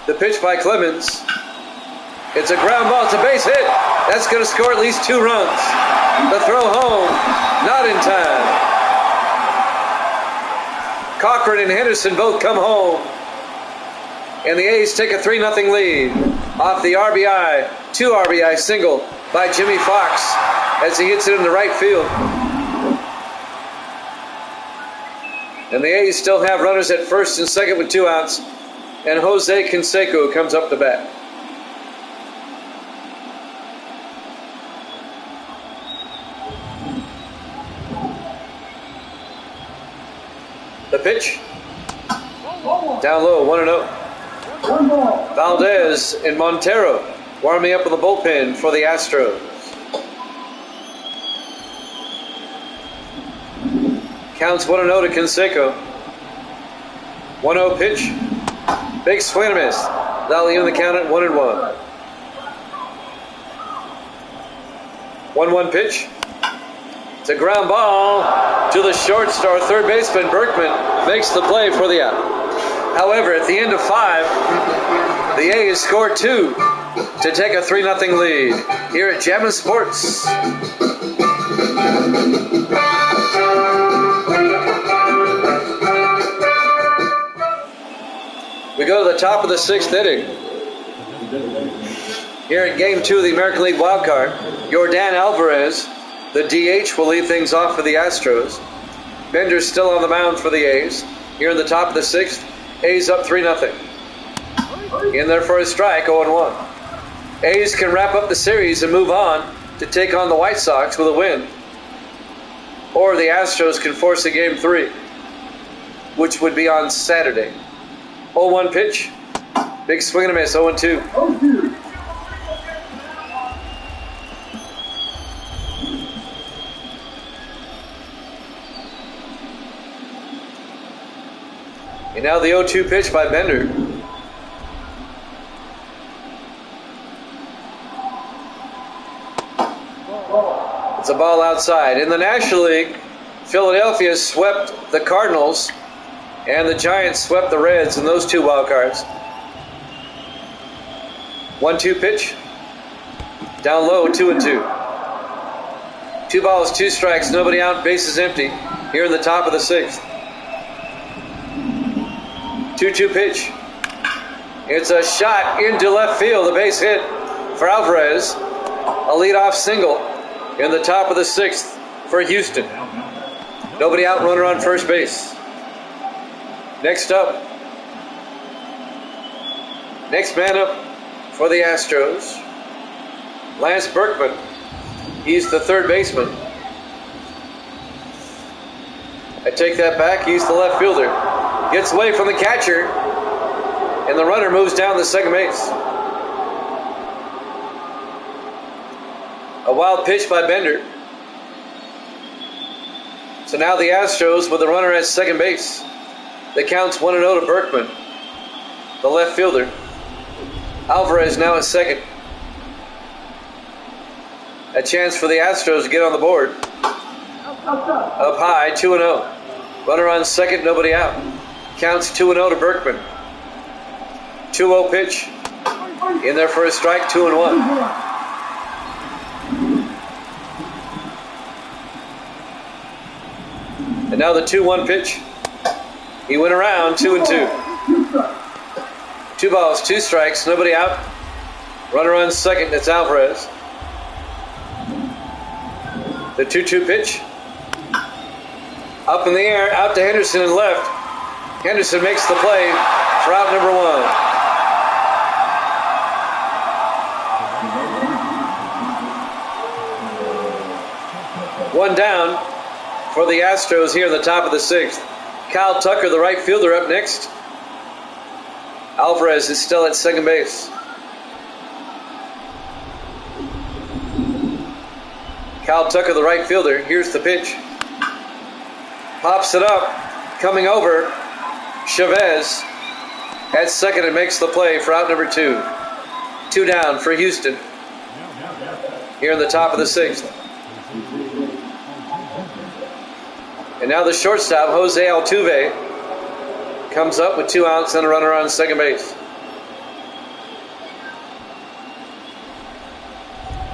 Speaker 1: The pitch by Clemens. It's a ground ball. It's a base hit. That's going to score at least 2 runs. The throw home, not in time. Cochran and Henderson both come home. And the A's take a 3-0 lead off the RBI, 2 RBI single by Jimmy Fox as he hits it in the right field. And the A's still have runners at first and second with 2 outs. And Jose Canseco comes up to bat. The pitch. Down low, 1-0. Valdez and Montero warming up in the bullpen for the Astros. Counts 1-0 to Canseco. 1-0 pitch. Big swing and a miss. That'll even the count at 1-1. 1-1 pitch. It's a ground ball to the shortstop. Third baseman Berkman makes the play for the out. However, at the end of 5, the A's scored 2 to take a 3-0 lead here at Jammin' Sports. We go to the top of the 6th inning. Here in Game 2 of the American League Wildcard, Yordan Alvarez, the DH, will lead things off for the Astros. Bender's still on the mound for the A's. Here in the top of the 6th, A's up 3-0. In there for a strike, 0-1. A's can wrap up the series and move on to take on the White Sox with a win. Or the Astros can force a Game 3, which would be on Saturday. 0-1 pitch. Big swing and a miss, 0-2. And now the 0-2 pitch by Bender. It's a ball outside. In the National League, Philadelphia swept the Cardinals, and the Giants swept the Reds in those 2 wild cards. 1-2 pitch. Down low, 2-2. 2 balls, 2 strikes, nobody out, bases empty. Here in the top of the 6th. 2-2 pitch. It's a shot into left field. The base hit for Alvarez. A leadoff single in the top of the 6th for Houston. Nobody out, runner on first base. Next man up for the Astros, Lance Berkman. He's the third baseman. I take that back. He's the left fielder. Gets away from the catcher, and the runner moves down to second base. A wild pitch by Bender. So now the Astros with the runner at second base. The count's 1-0 to Berkman, the left fielder. Alvarez now at second. A chance for the Astros to get on the board. Up high, 2-0. Runner on second, nobody out. Counts 2-0 to Berkman. 2-0 pitch. In there for a strike, 2-1. And now the 2-1 pitch. He went around, 2-2. 2 balls, 2 strikes, nobody out. Runner on second, it's Alvarez. The 2-2 pitch. Up in the air, out to Henderson and left. Henderson makes the play for out number 1. 1 down for the Astros here in the top of the 6th. Kyle Tucker, the right fielder, up next. Alvarez is still at second base. Kyle Tucker, the right fielder. Here's the pitch. Pops it up. Coming over. Chavez at second and makes the play for out number 2. 2 down for Houston here in the top of the 6th. And now the shortstop, Jose Altuve, comes up with 2 outs and a runner on second base.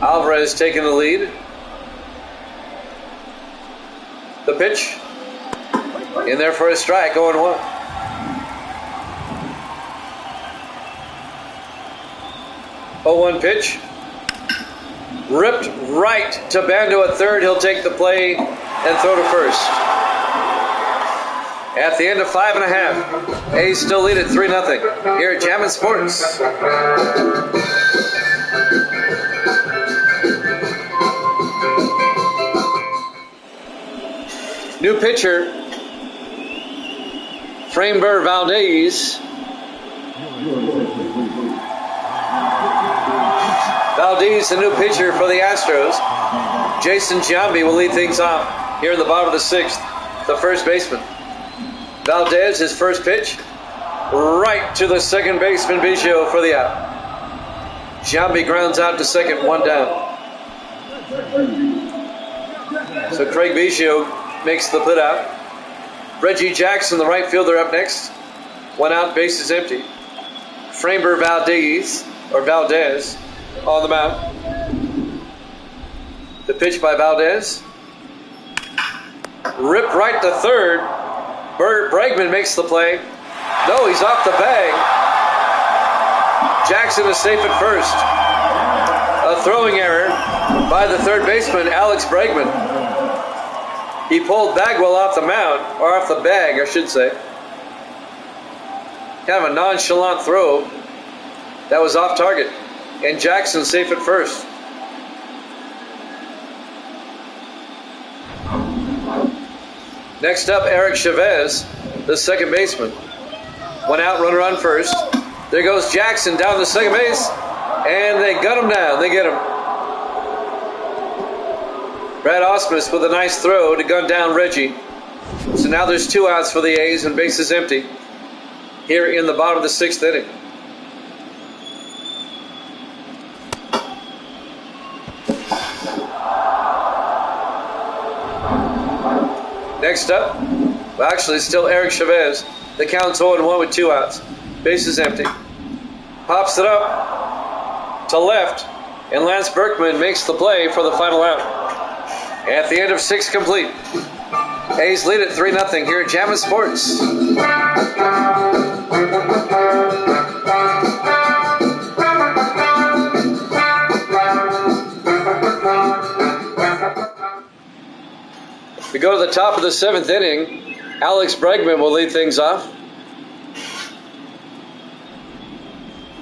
Speaker 1: Alvarez taking the lead. The pitch. In there for a strike, 0-1. Oh, 1 pitch. Ripped right to Bando at third. He'll take the play and throw to first. At the end of 5.5, A's still lead at 3-0 here at Jammin' Sports. New pitcher, Framber Valdez. Valdez, the new pitcher for the Astros. Jason Giambi will lead things off here in the bottom of the 6th. the first baseman. Valdez, his first pitch, right to the second baseman, Biggio, for the out. Giambi grounds out to second, one down. So Craig Biggio makes the put out. Reggie Jackson, the right fielder, up next. One out, bases empty. Framber Valdez on the mound. The pitch by Valdez. Ripped right to third. Bregman makes the play. No, he's off the bag. Jackson is safe at first. A throwing error by the third baseman, Alex Bregman. He pulled Bagwell off the mound, or off the bag, I should say. Kind of a nonchalant throw that was off target. And Jackson safe at first. Next up, Eric Chavez, the second baseman. One out, runner on first. There goes Jackson down the second base, and they gun him down. They get him. Brad Ausmus with a nice throw to gun down Reggie. So now there's 2 outs for the A's and bases empty here in the bottom of the 6th inning. Next up, well, actually, it's still Eric Chavez. The count's 0-1 with 2 outs. Bases empty. Pops it up to left, and Lance Berkman makes the play for the final out. At the end of 6 complete, A's lead at 3-0 here at Jammin' Sports. We go to the top of the 7th inning. Alex Bregman will lead things off.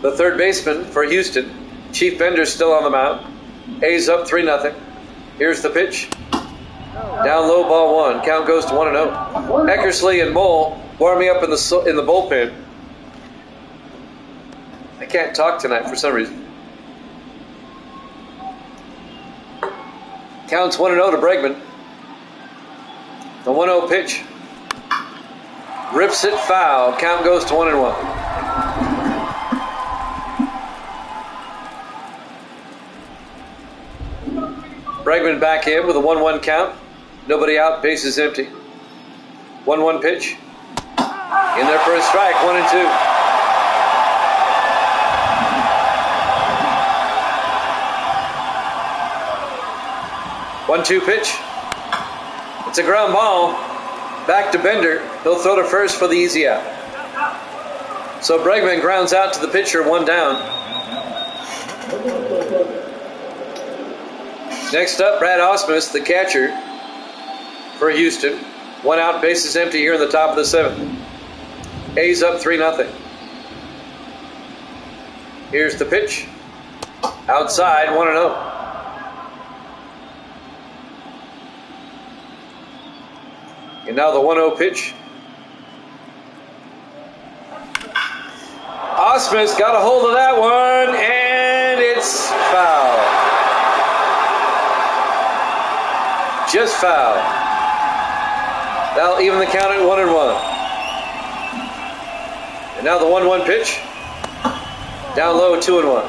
Speaker 1: The third baseman for Houston. Chief Bender's still on the mound. A's up 3-0. Here's the pitch. Down low, ball 1. Count goes to 1-0. Eckersley and Mole warming up in the bullpen. I can't talk tonight for some reason. Counts 1-0 to Bregman. The 1-0 pitch. Rips it foul. Count goes to 1-1. Bregman back in with a 1-1 count. Nobody out, bases empty. 1-1 pitch. In there for a strike, 1-2. One-two pitch. It's a ground ball. Back to Bender. He'll throw to first for the easy out. So Bregman grounds out to the pitcher, 1 down. Next up, Brad Ausmus, the catcher for Houston. 1 out, bases empty here in the top of the 7th. A's up 3-0. Here's the pitch. Outside, 1-0. And now the 1-0 pitch. Ausmus got a hold of that one, and it's foul. Just foul. That'll even the count at 1-1. And now the 1-1 pitch. Down low, 2-1.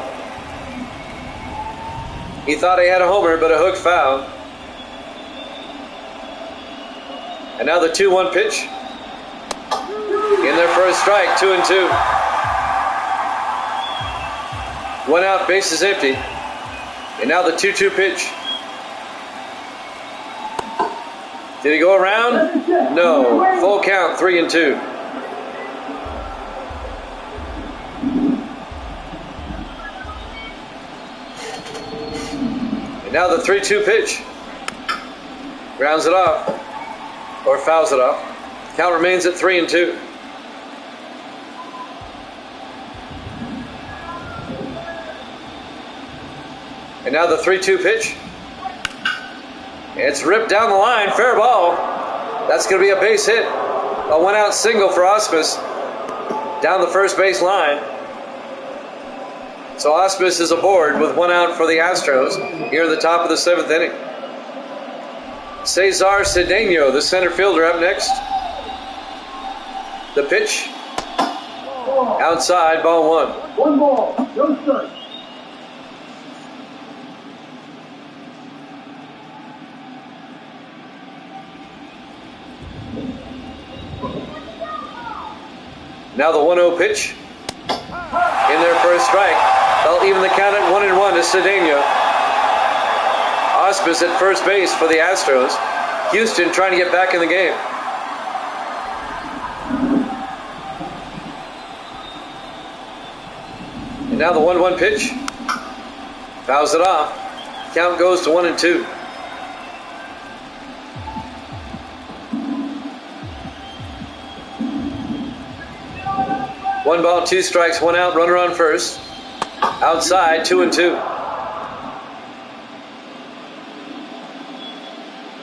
Speaker 1: He thought he had a homer, but a hook foul. And now the 2-1 pitch. In there for a strike, 2-2. 1 out, bases empty. And now the 2-2 pitch. Did he go around? No. Full count, 3-2. And now the 3-2 pitch. Grounds it off. Or fouls it off. Count remains at 3-2. And now the 3-2 pitch. It's ripped down the line. Fair ball. That's going to be a base hit. A 1-out single for Ausmus down the first base line. So Ausmus is aboard with 1 out for the Astros here in the top of the 7th inning. Cesar Cedeno, the center fielder, up next. The pitch. Outside, ball one.
Speaker 2: 1 ball, no strike.
Speaker 1: Now the 1-0 pitch. In there for a strike. They'll even the count at 1-1 to Cedeno. Hospice at first base for the Astros. Houston trying to get back in the game. And now the 1-1 pitch. Fouls it off. Count goes to 1-2. One ball, 2 strikes, 1 out, runner on first. Outside, 2-2.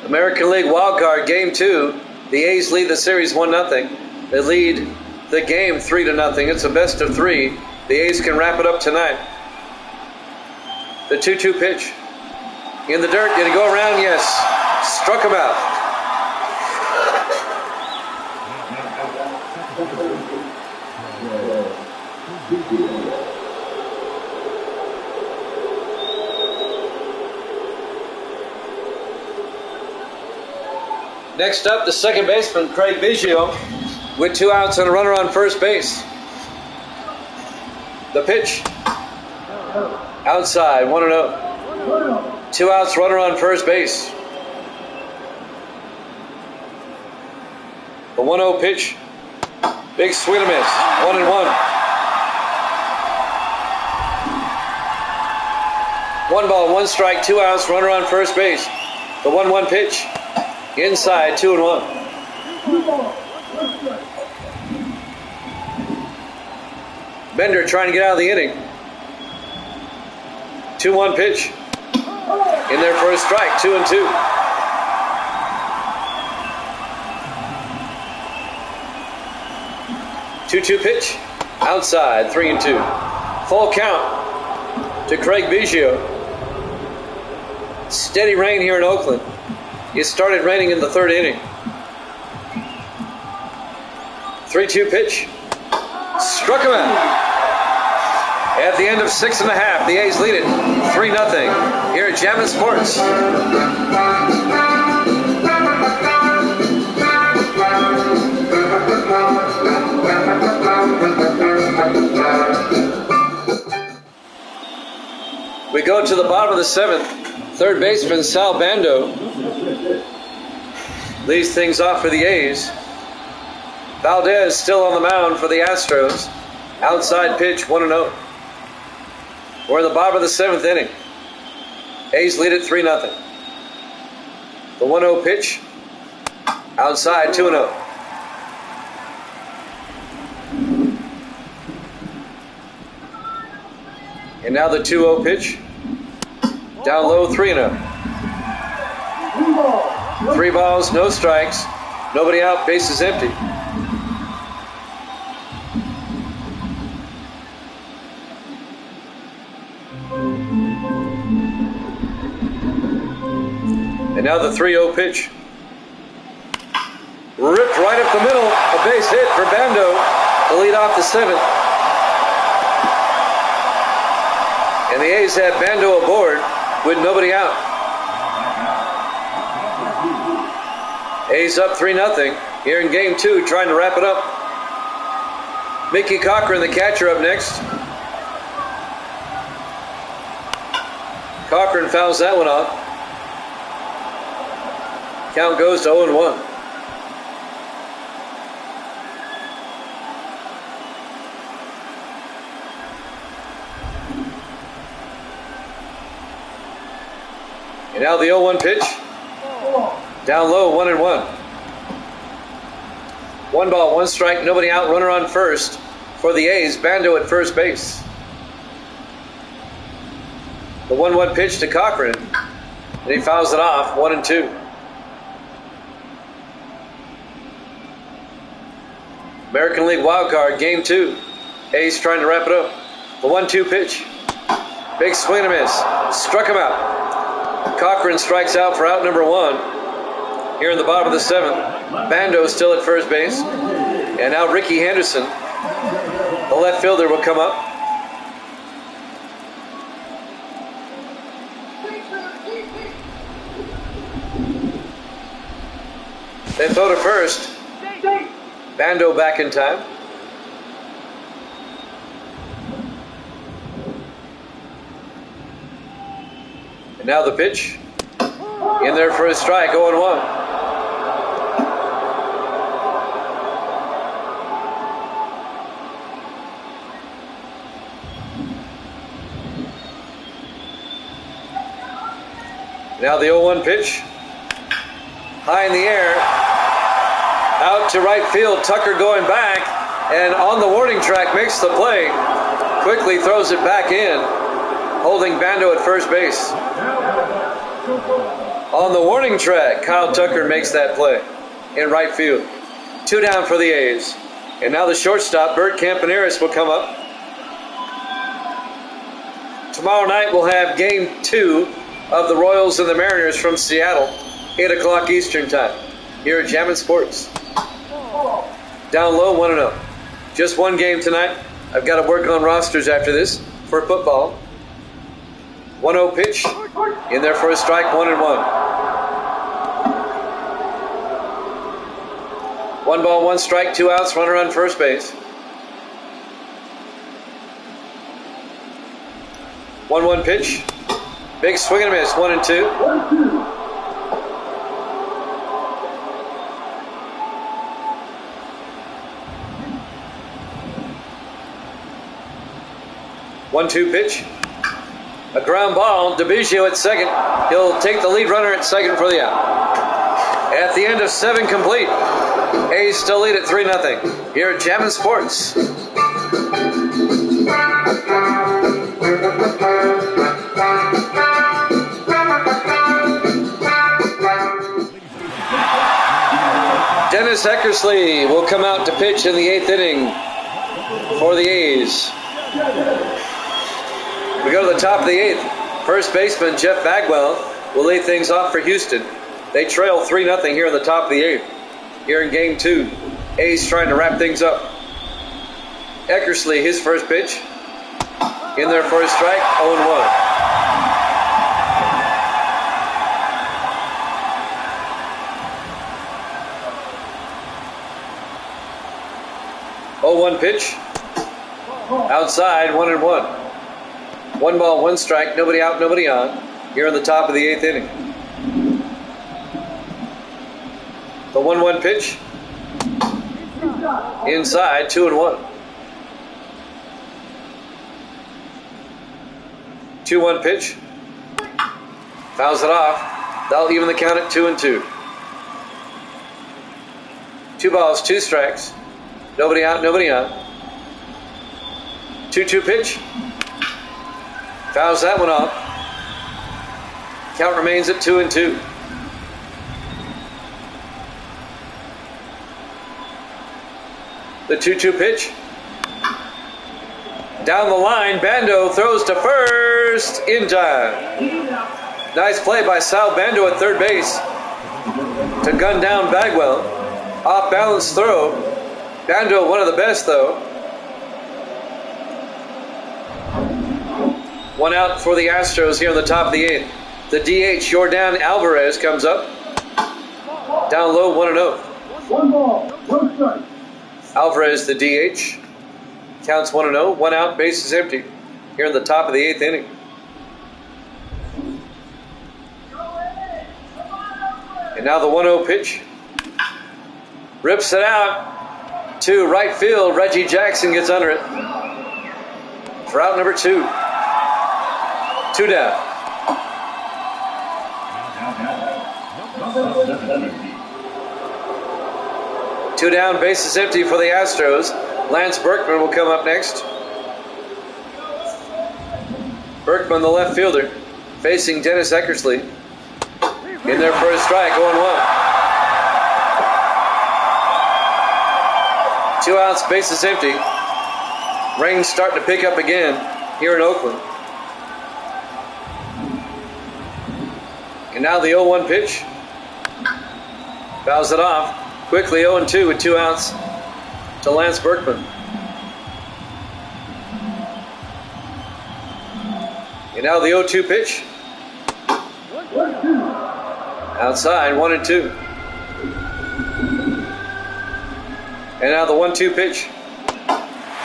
Speaker 1: American League Wildcard, Game 2. The A's lead the series 1-0. They lead the game 3-0. It's a best of 3. The A's can wrap it up tonight. The 2-2 pitch. In the dirt, did it go around? Yes. Struck him out. Next up, the second baseman, Craig Biggio, with 2 outs and a runner on first base. The pitch. Outside, 1-0. 2 outs, runner on first base. The 1-0 pitch. Big swing and miss. 1-1. 1 ball, 1 strike, 2 outs, runner on first base. The 1-1 pitch. Inside, 2-1.
Speaker 2: 2 balls, 1 strike.
Speaker 1: Bender trying to get out of the inning. 2-1 pitch. In there for a strike, 2-2. Two-two pitch. Outside, 3-2. Full count to Craig Biggio. Steady rain here in Oakland. It started raining in the 3rd inning. 3-2 pitch. Struck him out. At the end of 6 1/2, the A's lead it 3-0 here at Jammin' Sports. We go to the bottom of the 7th. Third baseman Sal Bando leads things off for the A's. Valdez still on the mound for the Astros. Outside pitch, 1-0. We're in the bottom of the 7th inning. A's lead it 3-0. The 1-0 pitch. Outside, 2-0. And now the 2-0 pitch. Down low, 3-0.
Speaker 2: 3 balls.
Speaker 1: 3 balls, no strikes. Nobody out, bases empty. And now the 3-0 pitch. Ripped right up the middle. A base hit for Bando to lead off the 7th. And the A's have Bando aboard with nobody out. A's up 3-0 here in Game 2, trying to wrap it up. Mickey Cochran, the catcher, up next. Cochran fouls that one off. Count goes to 0-1. And now the 0-1 pitch. Down low, 1-1. 1 ball, 1 strike, nobody out, runner on first for the A's. Bando at first base. The 1-1 pitch to Cochran, and he fouls it off, 1-2. American League Wildcard, Game 2. A's trying to wrap it up. The 1-2 pitch. Big swing and a miss. Struck him out. Cochran strikes out for out number 1. here in the bottom of the 7th. Bando still at first base. And now Ricky Henderson, the left fielder, will come up. They throw to first. Bando back in time. And now the pitch. In there for a strike, 0-1. Now the 0-1 pitch. High in the air. Out to right field. Tucker going back. And on the warning track makes the play. Quickly throws it back in. Holding Bando at first base. On the warning track, Kyle Tucker makes that play in right field. 2 down for the A's. And now the shortstop, Bert Campaneris, will come up. Tomorrow night we'll have game 2 of the Royals and the Mariners from Seattle, 8 o'clock Eastern time, here at Jammin' Sports. Down low, 1-0. Just one game tonight. I've got to work on rosters after this for football. 1-0 pitch. In there for a strike, 1-1. 1 ball, 1 strike, 2 outs, runner on first base. 1-1 pitch. Big swing and a miss, 1-2. 1-2 pitch. A ground ball. DiBiggio at second. He'll take the lead runner at second for the out. At the end of 7 complete. A's still lead at 3-0 here at Jammin' Sports. Dennis Eckersley will come out to pitch in the 8th inning for the A's. We go to the top of the 8th. First baseman Jeff Bagwell will lead things off for Houston. They trail 3-0 here in the top of the 8th. Here in game 2, A's trying to wrap things up. Eckersley, his first pitch. In there for a strike, 0-1. Oh, 1 pitch. Outside, 1-1. 1 ball, 1 strike, nobody out, nobody on. Here in the top of the 8th inning. The 1-1 pitch. Inside, 2-1. 2-1 pitch. Fouls it off. That'll even the count at 2-2. 2 balls, 2 strikes. Nobody out, nobody on. 2-2 pitch. Fouls that one off. Count remains at 2-2. The 2-2 pitch. Down the line, Bando throws to first in time. Nice play by Sal Bando at third base to gun down Bagwell. Off balance throw. Bando, one of the best though. 1 out for the Astros here in the top of the 8th. The DH, Jordan Alvarez, comes up. Down low, 1-0.
Speaker 2: 1 ball, 1 strike.
Speaker 1: Alvarez, the DH. Counts 1-0. 1 out, base is empty. Here in the top of the 8th inning. And now the 1-0 pitch. Rips it out to right field. Reggie Jackson gets under it. For out number 2. 2 down. Two down, base is empty for the Astros. Lance Berkman will come up next. Berkman, the left fielder, facing Dennis Eckersley. In there for a strike, 0-1. 2 outs, base is empty. Rain's starting to pick up again here in Oakland. And now the 0-1 pitch. Fouls it off. Quickly 0-2 with 2 outs to Lance Berkman. And now the 0-2 pitch. Outside, 1-2. And now the 1-2 pitch.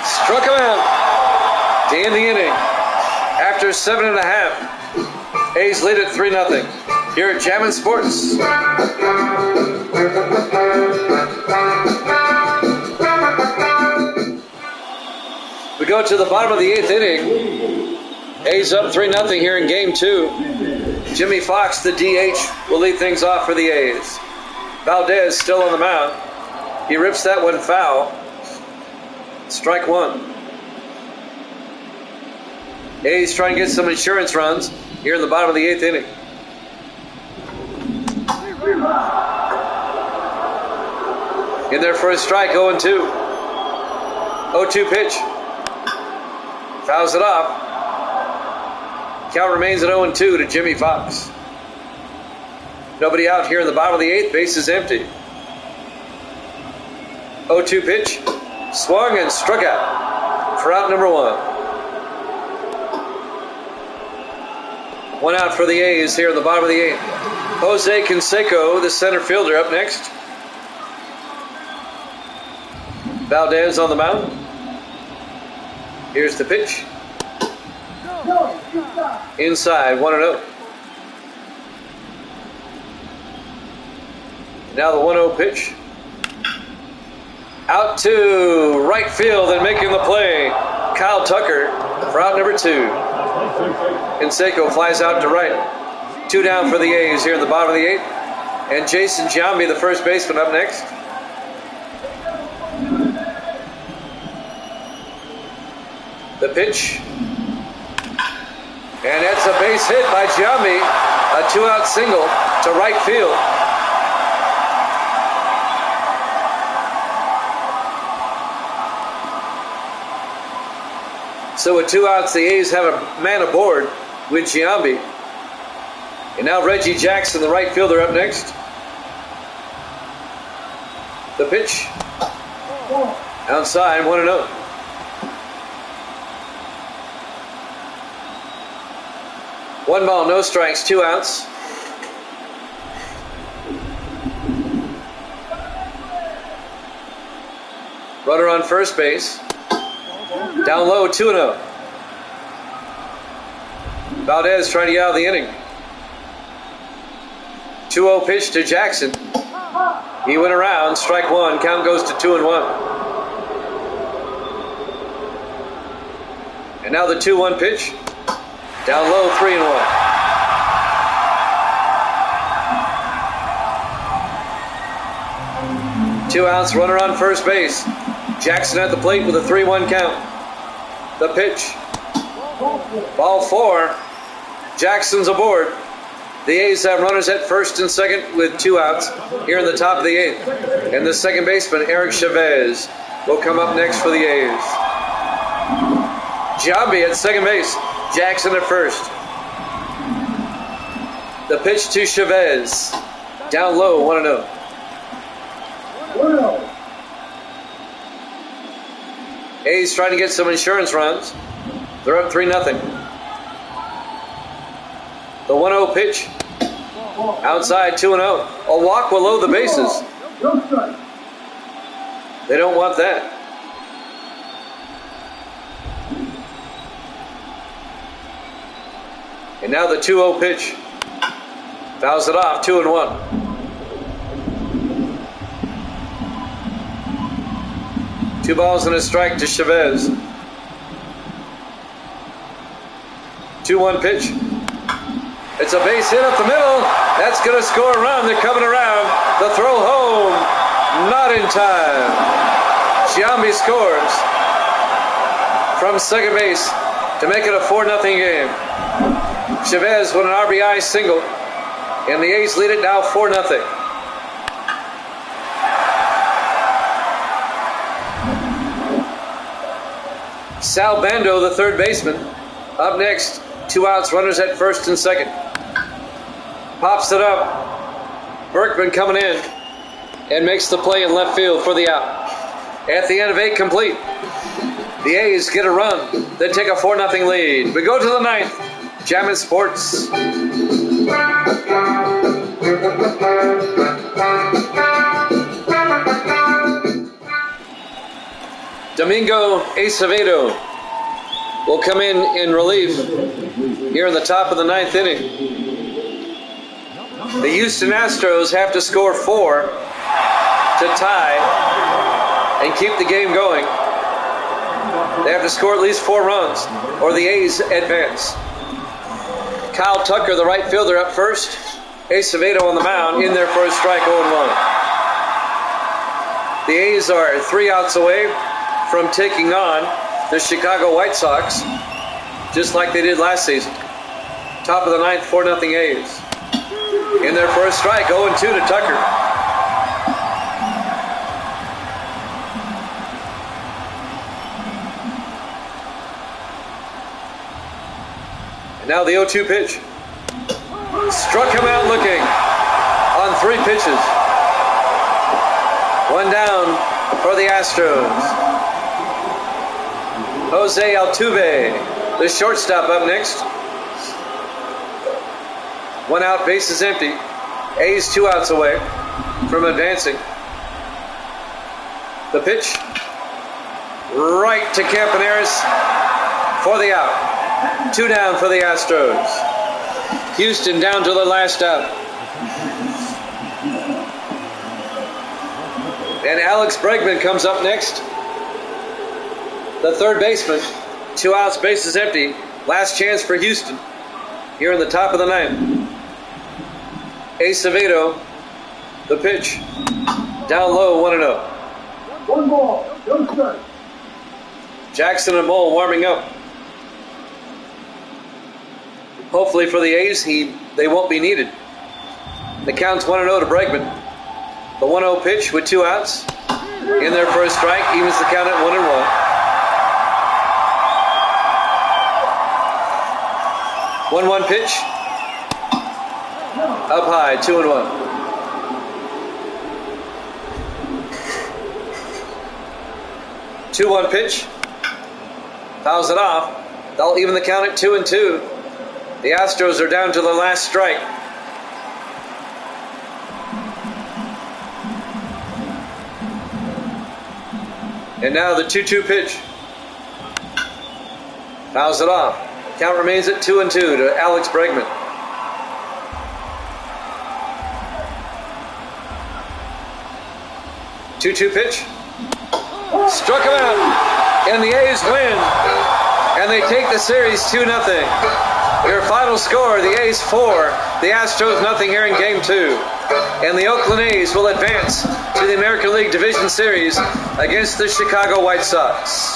Speaker 1: Struck him out to end the inning. After 7.5, A's lead at 3-0 here at Jammin' Sports. We go to the bottom of the 8th inning. A's up 3-0 here in Game 2. Jimmy Fox, the DH, will lead things off for the A's. Valdez still on the mound. He rips that one foul. Strike 1. A's trying to get some insurance runs here in the bottom of the 8th inning. In their first strike, 0-2. 0-2 pitch. Fouls it off. Count remains at 0-2 to Jimmy Fox. Nobody out here in the bottom of the 8th. Base is empty. 0-2 pitch. Swung and struck out for out number 1. 1 out for the A's here in the bottom of the 8th. Jose Canseco, the center fielder, up next. Valdez on the mound. Here's the pitch. Inside, 1-0. Now the 1-0 pitch. Out to right field and making the play, Kyle Tucker for out number 2. Canseco flies out to right. 2 down for the A's here in the bottom of the 8th. And Jason Giambi, the first baseman, up next. The pitch. And it's a base hit by Giambi. A 2-out single to right field. So with 2 outs, the A's have a man aboard with Giambi. And now Reggie Jackson, the right fielder, up next. The pitch. Outside, 1-0. One ball, no strikes, 2 outs. Runner on first base. Down low, 2-0. Valdez trying to get out of the inning. 2-0 pitch to Jackson. He went around, strike 1. Count goes to 2-1. And now the 2-1 pitch. Down low, 3-1. Two outs, runner on first base. Jackson at the plate with a 3-1 count. The pitch. Ball 4. Jackson's aboard. The A's have runners at first and second with 2 outs here in the top of the 8th. And the second baseman, Eric Chavez, will come up next for the A's. Giambi at second base. Jackson at first. The pitch to Chavez. Down low, 1-0.
Speaker 2: 1-0.
Speaker 1: A's trying to get some insurance runs. They're up 3-0. The 1-0 pitch. Outside, 2-0. A walk will load the bases.
Speaker 2: No strike.
Speaker 1: They don't want that. And now the 2-0 pitch. Fouls it off, 2-1. Two balls and a strike to Chavez. 2-1 pitch. It's a base hit up the middle. That's going to score a run. They're coming around. The throw home. Not in time. Giambi scores from second base to make it a 4-0 game. Chavez with an RBI single. And the A's lead it now 4-0. Sal Bando, the third baseman, up next. 2 outs, runners at first and second. Pops it up. Berkman coming in. and makes the play in left field for the out. At the end of 8 complete, the A's get a run, then take a 4-0 lead. We go to the 9th. Jammin' Sports. Domingo Acevedo will come in relief here in the top of the 9th inning. The Houston Astros have to score 4 to tie and keep the game going. They have to score at least 4 runs or the A's advance. Kyle Tucker, the right fielder, up first. Acevedo on the mound, in there for a strike, 0-1. The A's are 3 outs away from taking on the Chicago White Sox, just like they did last season. Top of the 9th, 4-0 A's. In there for a strike, 0-2 to Tucker. And now the 0-2 pitch. Struck him out looking on 3 pitches. 1 down for the Astros. Jose Altuve, the shortstop, up next. 1 out, base is empty. A's 2 outs away from advancing. The pitch. Right to Campaneris for the out. 2 down for the Astros. Houston down to the last out. And Alex Bregman comes up next. The third baseman. 2 outs, base is empty. Last chance for Houston here in the top of the 9th. Acevedo, the pitch. Down low, 1-0.
Speaker 2: 1 ball, no strike.
Speaker 1: Jackson and Mole warming up. Hopefully for the A's, they won't be needed. The count's 1-0 to Bregman. The 1-0 pitch with 2 outs. In there for a strike, evens the count at 1-1. 1-1 pitch. Up high, 2-1. Two 1 pitch. Fouls it off. They'll even the count at 2-2. The Astros are down to the last strike. And now the 2-2 pitch. Fouls it off. Count remains at 2-2 to Alex Bregman. Two-two pitch. Struck him out. And the A's win. And they take the series 2-0. Your final score, the A's 4, the Astros nothing here in Game 2. And the Oakland A's will advance to the American League Division Series against the Chicago White Sox.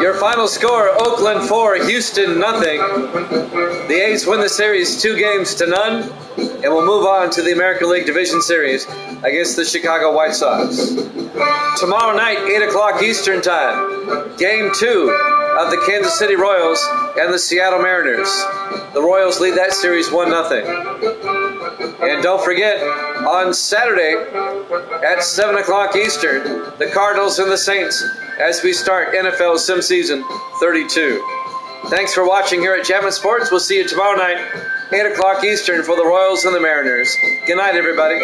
Speaker 1: Your final score, Oakland 4, Houston nothing. The A's win the series 2-0 and will move on to the American League Division Series against the Chicago White Sox. Tomorrow night, 8 o'clock Eastern Time, Game 2 of the Kansas City Royals and the Seattle Mariners. The Royals lead that series 1-0. And don't forget, on Saturday at 7 o'clock Eastern, the Cardinals and the Saints as we start NFL Sim Season 32. Thanks for watching here at Jammin' Sports. We'll see you tomorrow night, 8 o'clock Eastern, for the Royals and the Mariners. Good night, everybody.